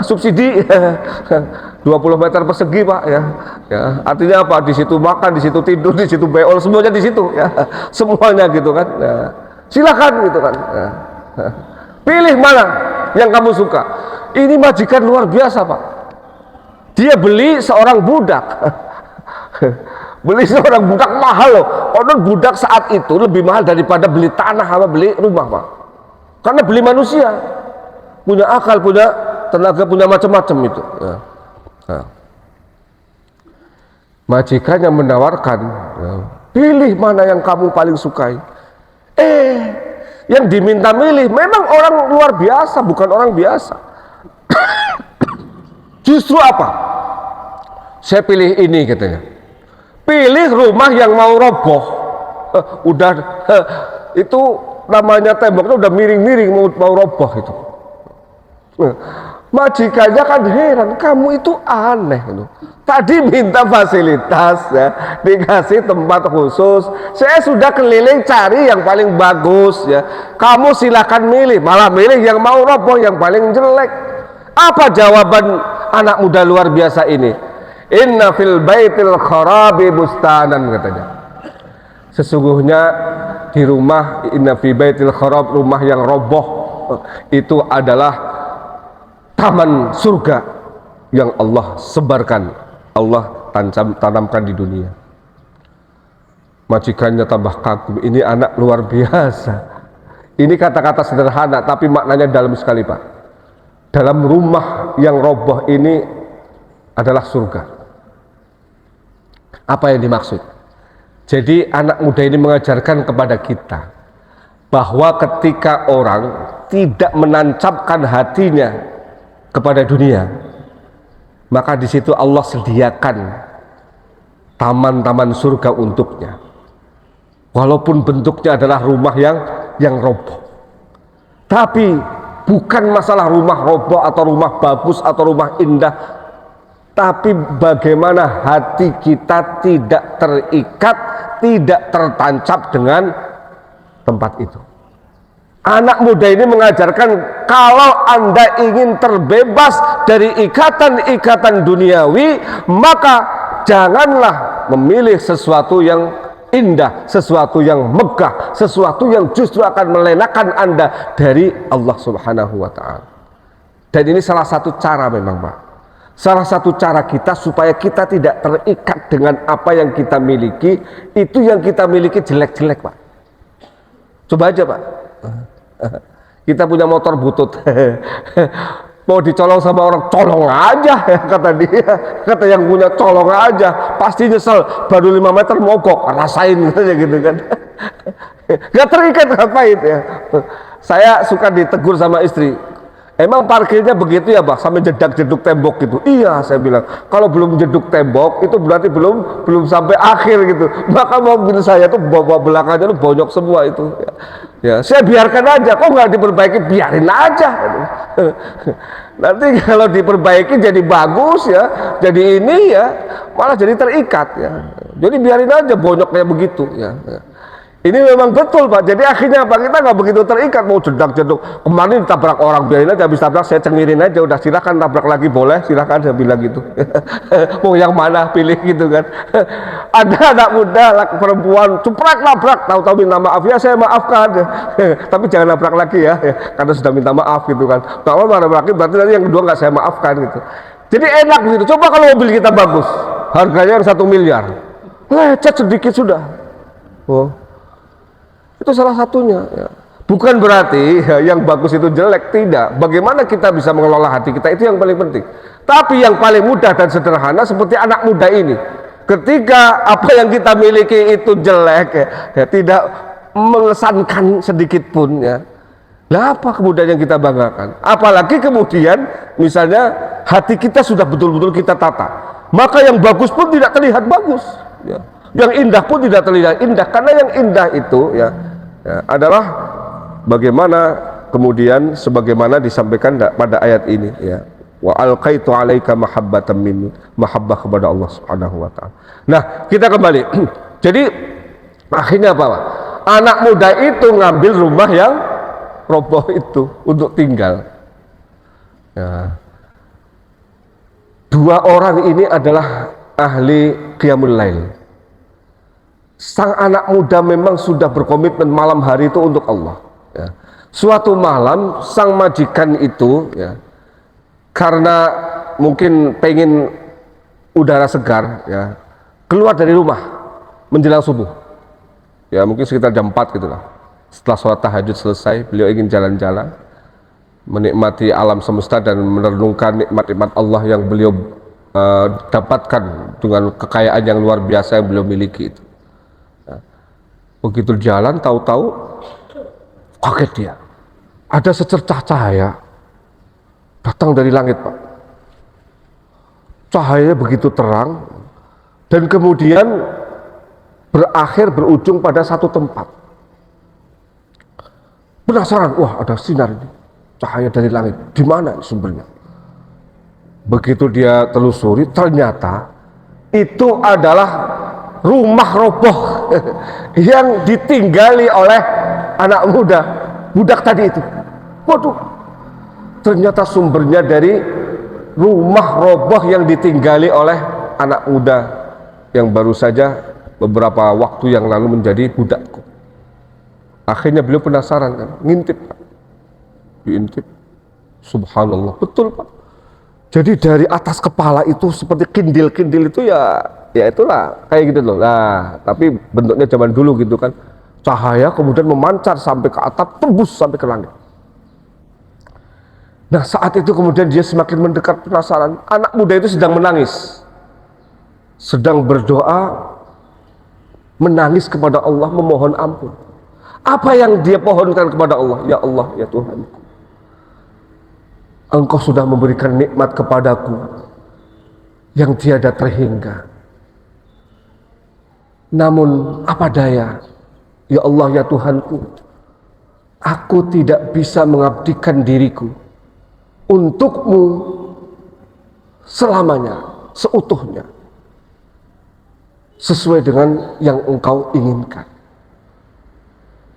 subsidi. 20 meter persegi, Pak, ya. Ya, artinya apa? Di situ makan, di situ tidur, di situ beol, semuanya di situ, ya. Semuanya gitu kan. Ya. Silakan gitu kan. Ya. Pilih mana? yang kamu suka. Ini majikan luar biasa, Pak. Dia beli seorang budak. Beli seorang budak mahal loh. Konon budak saat itu lebih mahal daripada beli tanah sama beli rumah, Pak. Karena beli manusia, punya akal, punya tenaga, punya macam-macam itu. Ya. Nah. Majikannya menawarkan, ya, pilih mana yang kamu paling sukai. Yang diminta milih memang orang luar biasa, bukan orang biasa. Justru apa? Saya pilih ini katanya. Pilih rumah yang mau roboh. Udah itu namanya temboknya udah miring-miring mau roboh itu. Majikannya kan heran, kamu itu aneh itu. Tadi minta fasilitas ya, dikasih tempat khusus. Saya sudah keliling cari yang paling bagus ya. Kamu silakan milih, malah milih yang mau roboh, yang paling jelek. Apa jawaban anak muda luar biasa ini? Inna fil baitil kharabi bustanan, katanya. Sesungguhnya di rumah, inna fi baitil kharab, rumah yang roboh, itu adalah taman surga yang Allah sebarkan, Allah tanamkan di dunia. Majikannya tambah kagum, ini anak luar biasa. Ini kata-kata sederhana tapi maknanya dalam sekali, Pak. Dalam rumah yang roboh ini adalah surga. Apa yang dimaksud? Jadi anak muda ini mengajarkan kepada kita bahwa ketika orang tidak menancapkan hatinya kepada dunia, maka di situ Allah sediakan taman-taman surga untuknya. Walaupun bentuknya adalah rumah yang roboh. Tapi bukan masalah rumah roboh atau rumah bagus atau rumah indah, tapi bagaimana hati kita tidak terikat, tidak tertancap dengan tempat itu. Anak muda ini mengajarkan kalau Anda ingin terbebas dari ikatan-ikatan duniawi, maka janganlah memilih sesuatu yang indah, sesuatu yang megah, sesuatu yang justru akan melenakan Anda dari Allah Subhanahu wa Ta'ala. Dan ini salah satu cara memang, Pak. Salah satu cara kita supaya kita tidak terikat dengan apa yang kita miliki. Itu yang kita miliki jelek-jelek, Pak. Coba aja, Pak. Kita punya motor butut. Mau dicolong sama orang, colong aja, kata dia. Kata yang punya, colong aja. Pasti nyesel, baru 5 meter mogok, rasain gitu kan. Gak terikat ngapain ya. Saya suka ditegur sama istri. Emang parkirnya begitu ya, Pak, sampai jedak-jeduk tembok gitu. Iya, saya bilang, kalau belum jeduk tembok itu berarti belum sampai akhir gitu. Maka mobil saya tuh bawa belakangnya tuh bonyok semua itu. Ya, saya biarkan aja, kok nggak diperbaiki, biarin aja. Nanti kalau diperbaiki jadi bagus ya, jadi ini ya, malah jadi terikat ya. Jadi biarin aja bonyok kayak begitu ya. Ini memang betul, Pak. Jadi akhirnya apa, kita nggak begitu terikat mau jedak-jeduk. Kemarin ditabrak orang, biarin aja, habis tabrak saya cengirin aja, udah silakan tabrak lagi, boleh silakan, saya bilang gitu. Mau yang mana pilih gitu kan. Ada anak muda, perempuan cuprak nabrak, tahu-tahu minta maaf, ya saya maafkan. Tapi jangan nabrak lagi ya, karena sudah minta maaf gitu kan. Kalau nabrak lagi berarti nanti yang kedua nggak saya maafkan gitu. Jadi enak gitu. Coba kalau mobil kita bagus, harganya yang 1 miliar, lecet sedikit sudah. Oh. Itu salah satunya ya. Bukan berarti ya, yang bagus itu jelek, tidak. Bagaimana kita bisa mengelola hati kita, itu yang paling penting. Tapi yang paling mudah dan sederhana seperti anak muda ini, ketika apa yang kita miliki itu jelek ya, tidak mengesankan sedikit pun ya, lah apa kemudian yang kita banggakan? Apalagi kemudian misalnya hati kita sudah betul-betul kita tata, maka yang bagus pun tidak terlihat bagus ya. Yang indah pun tidak terlihat indah, karena yang indah itu ya adalah bagaimana kemudian sebagaimana disampaikan pada ayat ini ya, wa alqaitu alaika mahabbatan minni, mahabbah kepada Allah Subhanahu wa Ta'ala. Nah, kita kembali. Jadi akhirnya apa, Pak? Anak muda itu ngambil rumah yang roboh itu untuk tinggal ya. 2 orang ini adalah ahli qiyamul lail. Sang anak muda memang sudah berkomitmen malam hari itu untuk Allah ya. Suatu malam sang majikan itu ya, karena mungkin pengen udara segar ya, keluar dari rumah menjelang subuh. Ya mungkin sekitar jam 4 gitu lah. Setelah sholat tahajud selesai, beliau ingin jalan-jalan menikmati alam semesta dan merenungkan nikmat-nikmat Allah yang beliau dapatkan dengan kekayaan yang luar biasa yang beliau miliki itu. Ya. Begitu jalan, tahu-tahu kaget dia. Ada secercah cahaya datang dari langit, Pak. Cahayanya begitu terang dan kemudian berujung pada satu tempat. Penasaran, wah ada sinar ini, cahaya dari langit. Di mana sumbernya? Begitu dia telusuri, ternyata itu adalah rumah roboh yang ditinggali oleh anak muda, budak tadi itu. Waduh, ternyata sumbernya dari rumah roboh yang ditinggali oleh anak muda yang baru saja beberapa waktu yang lalu menjadi budakku. Akhirnya beliau penasaran kan, ngintip, diintip, subhanallah, betul Pak. Jadi dari atas kepala itu seperti kindil-kindil itu ya itulah kayak gitu loh. Nah, tapi bentuknya zaman dulu gitu kan, cahaya kemudian memancar sampai ke atap, tembus sampai ke langit. Nah saat itu kemudian dia semakin mendekat, penasaran. Anak muda itu sedang menangis, sedang berdoa, menangis kepada Allah, memohon ampun. Apa yang dia pohonkan kepada Allah? Ya Allah, ya Tuhan, Engkau sudah memberikan nikmat kepadaku yang tiada terhingga. Namun apa daya, ya Allah, ya Tuhanku, aku tidak bisa mengabdikan diriku untukmu selamanya, seutuhnya, sesuai dengan yang Engkau inginkan.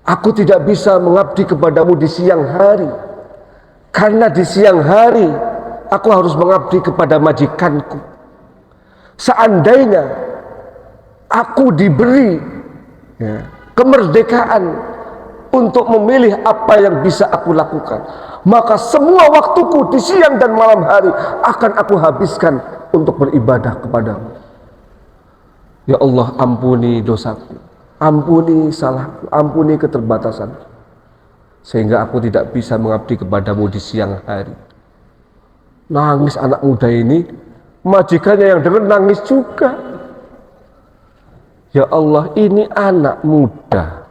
Aku tidak bisa mengabdi kepadamu di siang hari, karena di siang hari aku harus mengabdi kepada majikanku. Seandainya aku diberi kemerdekaan untuk memilih apa yang bisa aku lakukan, maka semua waktuku di siang dan malam hari akan aku habiskan untuk beribadah kepadamu. Ya Allah, ampuni dosaku, ampuni salahku, ampuni keterbatasan, sehingga aku tidak bisa mengabdi kepadamu di siang hari. Nangis anak muda ini, majikannya yang dengar nangis juga. Ya Allah, ini anak muda,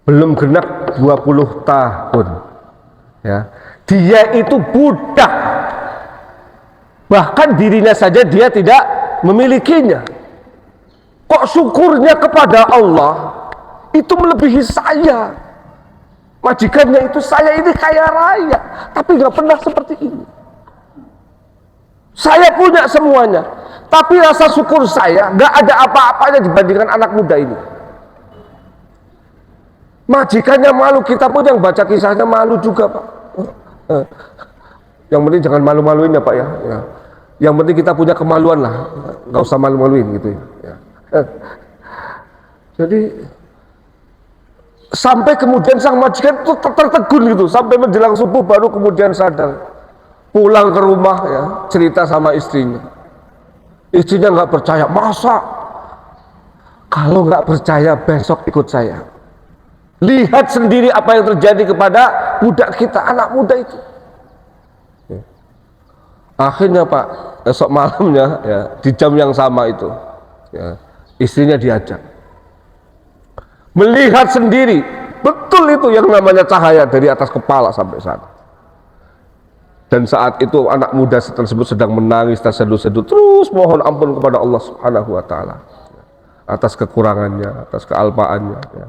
belum genap 20 tahun. Ya, dia itu budak. Bahkan dirinya saja dia tidak memilikinya. Kok syukurnya kepada Allah itu melebihi saya. Majikannya itu, saya ini kaya raya, tapi nggak pernah seperti ini. Saya punya semuanya, tapi rasa syukur saya nggak ada apa-apanya dibandingkan anak muda ini. Majikannya malu, kita pun yang baca kisahnya malu juga Pak. Yang penting jangan malu-maluin ya Pak ya. Yang penting kita punya kemaluan lah, nggak usah malu-maluin gitu ya. Jadi sampai kemudian sang majikan itu tertegun gitu, sampai menjelang subuh baru kemudian sadar. Pulang ke rumah ya, cerita sama istrinya. Istrinya nggak percaya, masa? Kalau nggak percaya besok ikut saya. Lihat sendiri apa yang terjadi kepada budak kita, anak muda itu. Akhirnya Pak, esok malamnya ya, di jam yang sama itu ya, istrinya diajak melihat sendiri, betul itu yang namanya cahaya dari atas kepala sampai sana. Dan saat itu anak muda tersebut sedang menangis terseduh-seduh, terus mohon ampun kepada Allah Subhanahu wa Ta'ala atas kekurangannya, atas kealpaannya ya.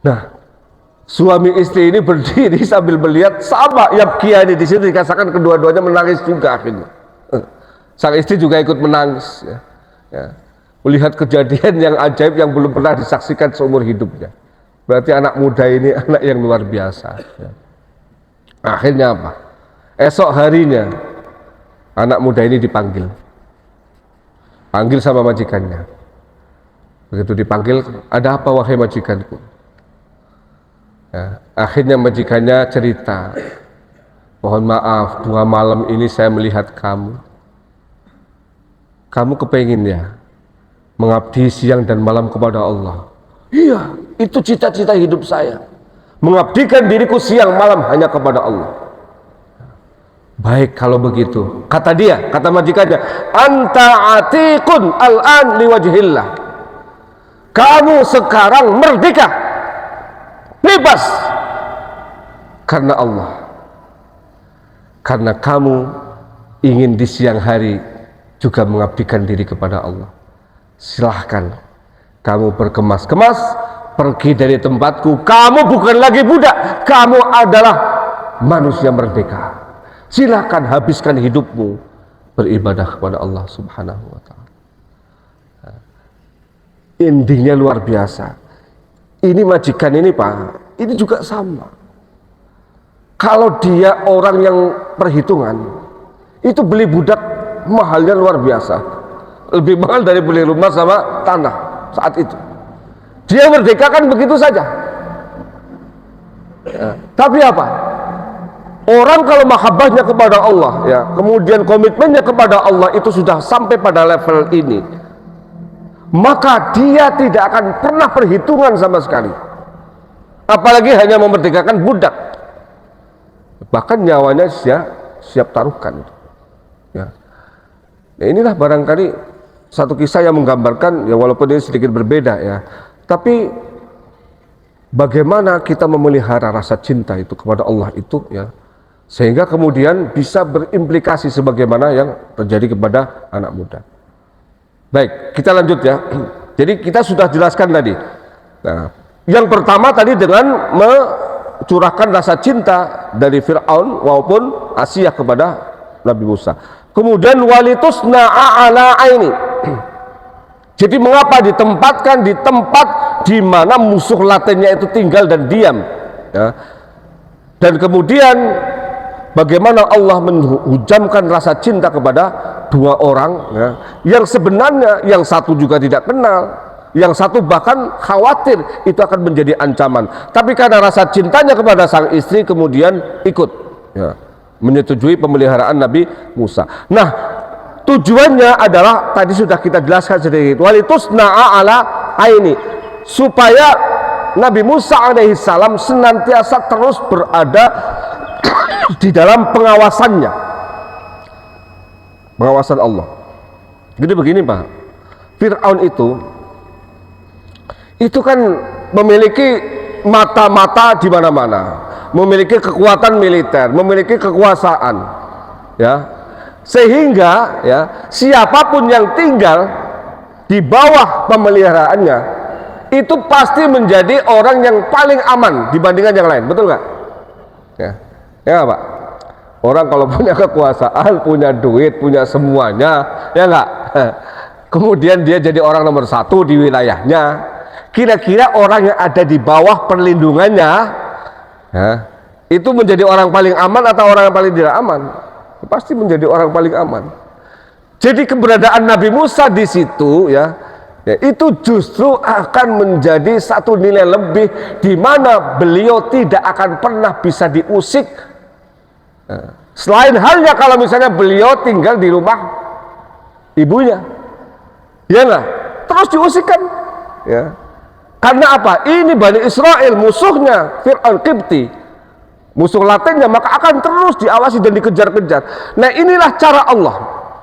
Nah, suami istri ini berdiri sambil melihat, sama yabkiyani, di situ dikatakan kedua-duanya menangis juga akhirnya. Sang istri juga ikut menangis ya. Ya. Melihat kejadian yang ajaib yang belum pernah disaksikan seumur hidupnya. Berarti anak muda ini anak yang luar biasa ya. Akhirnya apa? Esok harinya anak muda ini dipanggil, panggil sama majikannya. Begitu dipanggil, ada apa wahai majikanku? Ya, akhirnya majikannya cerita, mohon maaf, 2 malam ini saya melihat kamu kepengin ya mengabdi siang dan malam kepada Allah. Iya, itu cita-cita hidup saya, mengabdikan diriku siang malam hanya kepada Allah. Baik kalau begitu, kata majikannya, anta atiqun al-an liwajhillah, kamu sekarang merdeka, bebas karena Allah, karena kamu ingin di siang hari juga mengabdikan diri kepada Allah. Silahkan kamu berkemas-kemas pergi dari tempatku, kamu bukan lagi budak, kamu adalah manusia merdeka. Silahkan habiskan hidupmu beribadah kepada Allah Subhanahu wa ta'ala. Endingnya luar biasa. Ini majikan ini Pak, ini juga sama. Kalau dia orang yang perhitungan, itu beli budak mahalnya luar biasa, lebih mahal dari beli rumah sama tanah saat itu. Dia merdeka kan begitu saja. Ya, tapi apa? Orang kalau mahabbahnya kepada Allah, ya, kemudian komitmennya kepada Allah itu sudah sampai pada level ini, maka dia tidak akan pernah perhitungan sama sekali, apalagi hanya memerdekakan budak, bahkan nyawanya siap taruhkan. Ya. Nah, inilah barangkali satu kisah yang menggambarkan, ya walaupun ini sedikit berbeda ya, tapi bagaimana kita memelihara rasa cinta itu kepada Allah itu, ya, sehingga kemudian bisa berimplikasi sebagaimana yang terjadi kepada anak muda. Baik, kita lanjut ya. Jadi kita sudah jelaskan tadi. Nah, yang pertama tadi dengan mencurahkan rasa cinta dari Fir'aun maupun Asiyah kepada Nabi Musa. Kemudian walitusna'a ala aini. Jadi mengapa ditempatkan di tempat di mana musuh latennya itu tinggal dan diam, ya. Dan kemudian bagaimana Allah menghujamkan rasa cinta kepada 2 orang, ya, yang sebenarnya yang satu juga tidak kenal, yang satu bahkan khawatir itu akan menjadi ancaman, tapi karena rasa cintanya kepada sang istri kemudian ikut, ya, menyetujui pemeliharaan Nabi Musa. Nah, tujuannya adalah tadi sudah kita jelaskan sedikit, walitusna'a ala aini, supaya Nabi Musa alaihissalam senantiasa terus berada di dalam pengawasan Allah. Jadi begini Pak, Fir'aun itu kan memiliki mata-mata di mana-mana, memiliki kekuatan militer, memiliki kekuasaan, ya, sehingga ya siapapun yang tinggal di bawah pemeliharaannya itu pasti menjadi orang yang paling aman dibandingkan yang lain, betul nggak? Ya Pak, orang kalau punya kekuasaan, punya duit, punya semuanya, ya nggak, kemudian dia jadi orang nomor 1 di wilayahnya, kira-kira orang yang ada di bawah perlindungannya, ya, itu menjadi orang paling aman atau orang yang paling tidak aman? Pasti menjadi orang paling aman. Jadi keberadaan Nabi Musa di situ, ya, itu justru akan menjadi satu nilai lebih, di mana beliau tidak akan pernah bisa diusik. Selain halnya kalau misalnya beliau tinggal di rumah ibunya, ya nggak, terus diusikkan, ya. Karena apa? Ini Bani Israel, musuhnya Fir'aun Qibti, musuh latennya, maka akan terus diawasi dan dikejar-kejar. Nah, inilah cara Allah,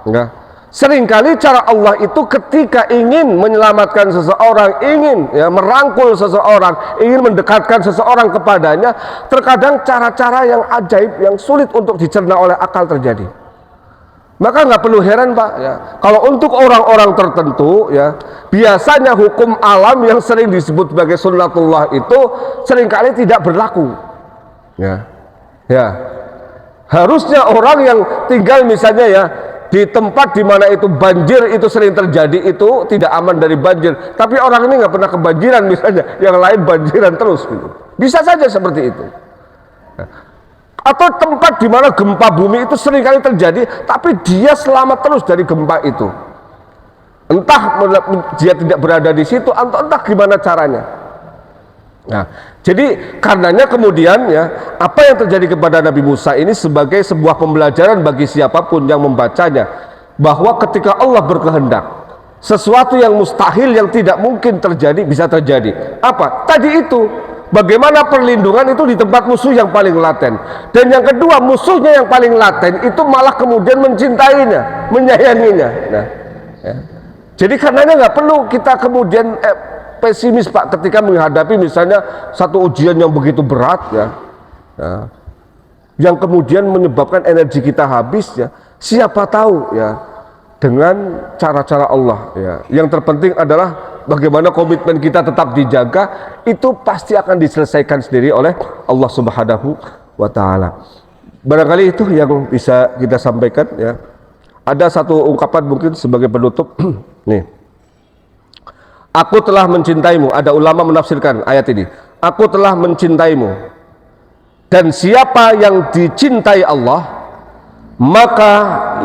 ya. Seringkali cara Allah itu ketika ingin menyelamatkan seseorang, ingin, ya, merangkul seseorang, ingin mendekatkan seseorang kepadanya, terkadang cara-cara yang ajaib, yang sulit untuk dicerna oleh akal terjadi. Maka nggak perlu heran Pak, ya, kalau untuk orang-orang tertentu, ya, biasanya hukum alam yang sering disebut sebagai sunnatullah itu seringkali tidak berlaku, ya. Harusnya orang yang tinggal misalnya, ya, di tempat di mana itu banjir itu sering terjadi, itu tidak aman dari banjir, tapi orang ini nggak pernah kebanjiran misalnya, yang lain banjiran terus, gitu. Bisa saja seperti itu. Atau tempat di mana gempa bumi itu sering kali terjadi, tapi dia selamat terus dari gempa itu. Entah dia tidak berada di situ, atau entah gimana caranya. Nah, jadi karenanya kemudian ya, apa yang terjadi kepada Nabi Musa ini sebagai sebuah pembelajaran bagi siapapun yang membacanya, bahwa ketika Allah berkehendak, sesuatu yang mustahil, yang tidak mungkin terjadi, bisa terjadi. Apa? Tadi itu, bagaimana perlindungan itu di tempat musuh yang paling laten. Dan yang kedua, musuhnya yang paling laten itu malah kemudian mencintainya, menyayanginya. Nah, ya. Jadi karenanya nggak perlu kita kemudian pesimis Pak ketika menghadapi misalnya satu ujian yang begitu berat ya, yang kemudian menyebabkan energi kita habis ya. Siapa tahu ya, dengan cara-cara Allah ya. Yang terpenting adalah bagaimana komitmen kita tetap dijaga, itu pasti akan diselesaikan sendiri oleh Allah Subhanahu wa taala. Barangkali itu yang bisa kita sampaikan ya. Ada satu ungkapan mungkin sebagai penutup. Nih. Aku telah mencintaimu. Ada ulama menafsirkan ayat ini. Aku telah mencintaimu. Dan siapa yang dicintai Allah, maka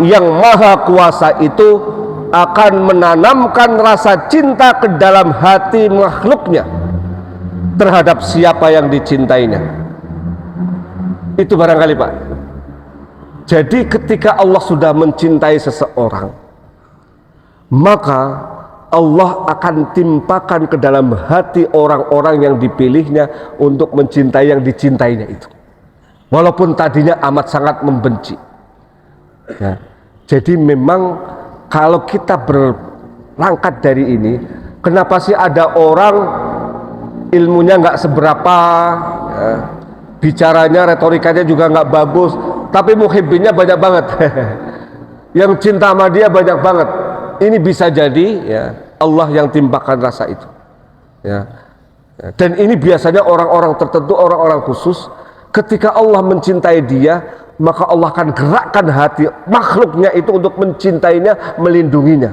yang maha kuasa itu akan menanamkan rasa cinta ke dalam hati makhluknya terhadap siapa yang dicintainya. Itu barangkali Pak. Jadi ketika Allah sudah mencintai seseorang, maka Allah akan timpakan ke dalam hati orang-orang yang dipilihnya untuk mencintai yang dicintainya itu, walaupun tadinya amat sangat membenci ya. Jadi memang kalau kita berangkat dari ini, kenapa sih ada orang ilmunya nggak seberapa ya, bicaranya, retorikanya juga nggak bagus, tapi muhibbinnya banyak banget yang cinta sama dia banyak banget. Ini bisa jadi ya, Allah yang timpakan rasa itu ya. Dan ini biasanya orang-orang tertentu, orang-orang khusus. Ketika Allah mencintai dia, maka Allah akan gerakkan hati makhluknya itu untuk mencintainya, melindunginya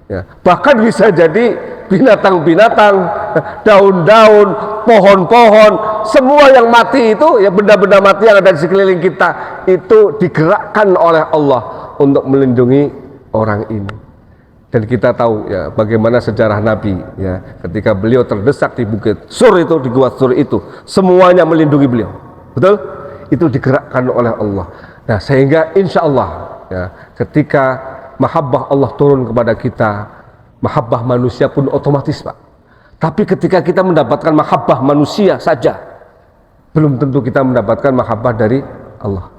ya. Bahkan bisa jadi binatang-binatang, daun-daun, pohon-pohon, semua yang mati itu ya, benda-benda mati yang ada di sekeliling kita itu digerakkan oleh Allah untuk melindungi orang ini. Dan kita tahu ya bagaimana sejarah Nabi ya, ketika beliau terdesak di bukit Sur itu, di gua Sur itu, semuanya melindungi beliau. Betul? Itu digerakkan oleh Allah. Nah, sehingga insya Allah ya, ketika mahabbah Allah turun kepada kita, mahabbah manusia pun otomatis Pak. Tapi ketika kita mendapatkan mahabbah manusia saja, belum tentu kita mendapatkan mahabbah dari Allah.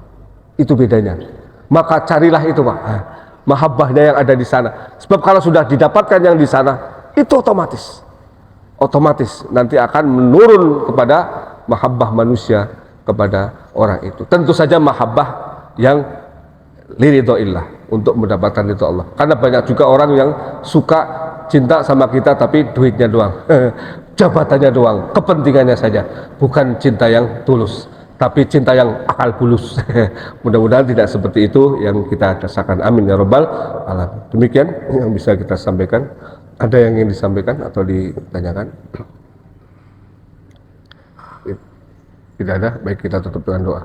Itu bedanya. Maka carilah itu Pak, mahabbahnya yang ada di sana. Sebab kalau sudah didapatkan yang di sana, itu otomatis nanti akan menurun kepada mahabbah manusia kepada orang itu. Tentu saja mahabbah yang liridhoillah, untuk mendapatkan itu Allah. Karena banyak juga orang yang suka cinta sama kita tapi duitnya doang, jabatannya doang, kepentingannya saja, bukan cinta yang tulus, tapi cinta yang akal bulus. Mudah-mudahan tidak seperti itu yang kita rasakan. Amin ya rabbal alamin. Demikian yang bisa kita sampaikan. Ada yang ingin disampaikan atau ditanyakan? Tidak ada. Baik, kita tutup dengan doa.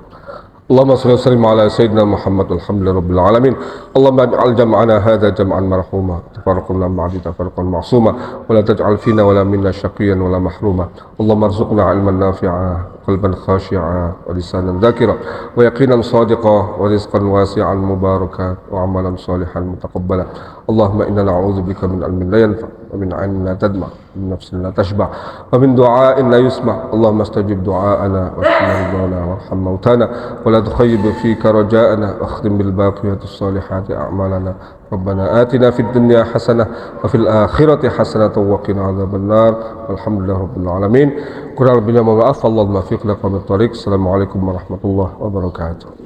Allahumma salli wa sallim ala sayyidina Muhammad alhamdulillahi rabbil alamin. Allahumma ij'al jam'ana hadha jam'an marhuma, tafarraqna ba'di tafarraqan ma'suma, wa la taj'al fina wa la minna syaqiyyan wa la mahruma. Allahumma arzuqna 'ilman nafi'a, qalban khashi'a, wa lisanan dhakira, wa yaqinan sadiqa, wa rizqan wasi'an mubaraka, wa 'amalan salihan mutaqabbala. Allahumma inna na'udzubika min 'ilmin la yanfa', wa min 'aynin la tadma', wa min nafsin la tashba', wa min du'a'in la yusma'. Allahumma astajib du'a'ana wa shfi maradana warham mautana, wa la tukhayyib fika raja'ana, wa akhtim bil baqiyatis salihati a'malana. Rabbana atina fid dunya hasanah wa fil akhirati hasanah wa qina adzaban nar. Walhamdulillahi rabbil alamin. Kurang lebihnya mohon maaf. Allahumma fiqh laqamit thariq. Assalamualaikum warahmatullahi wabarakatuh.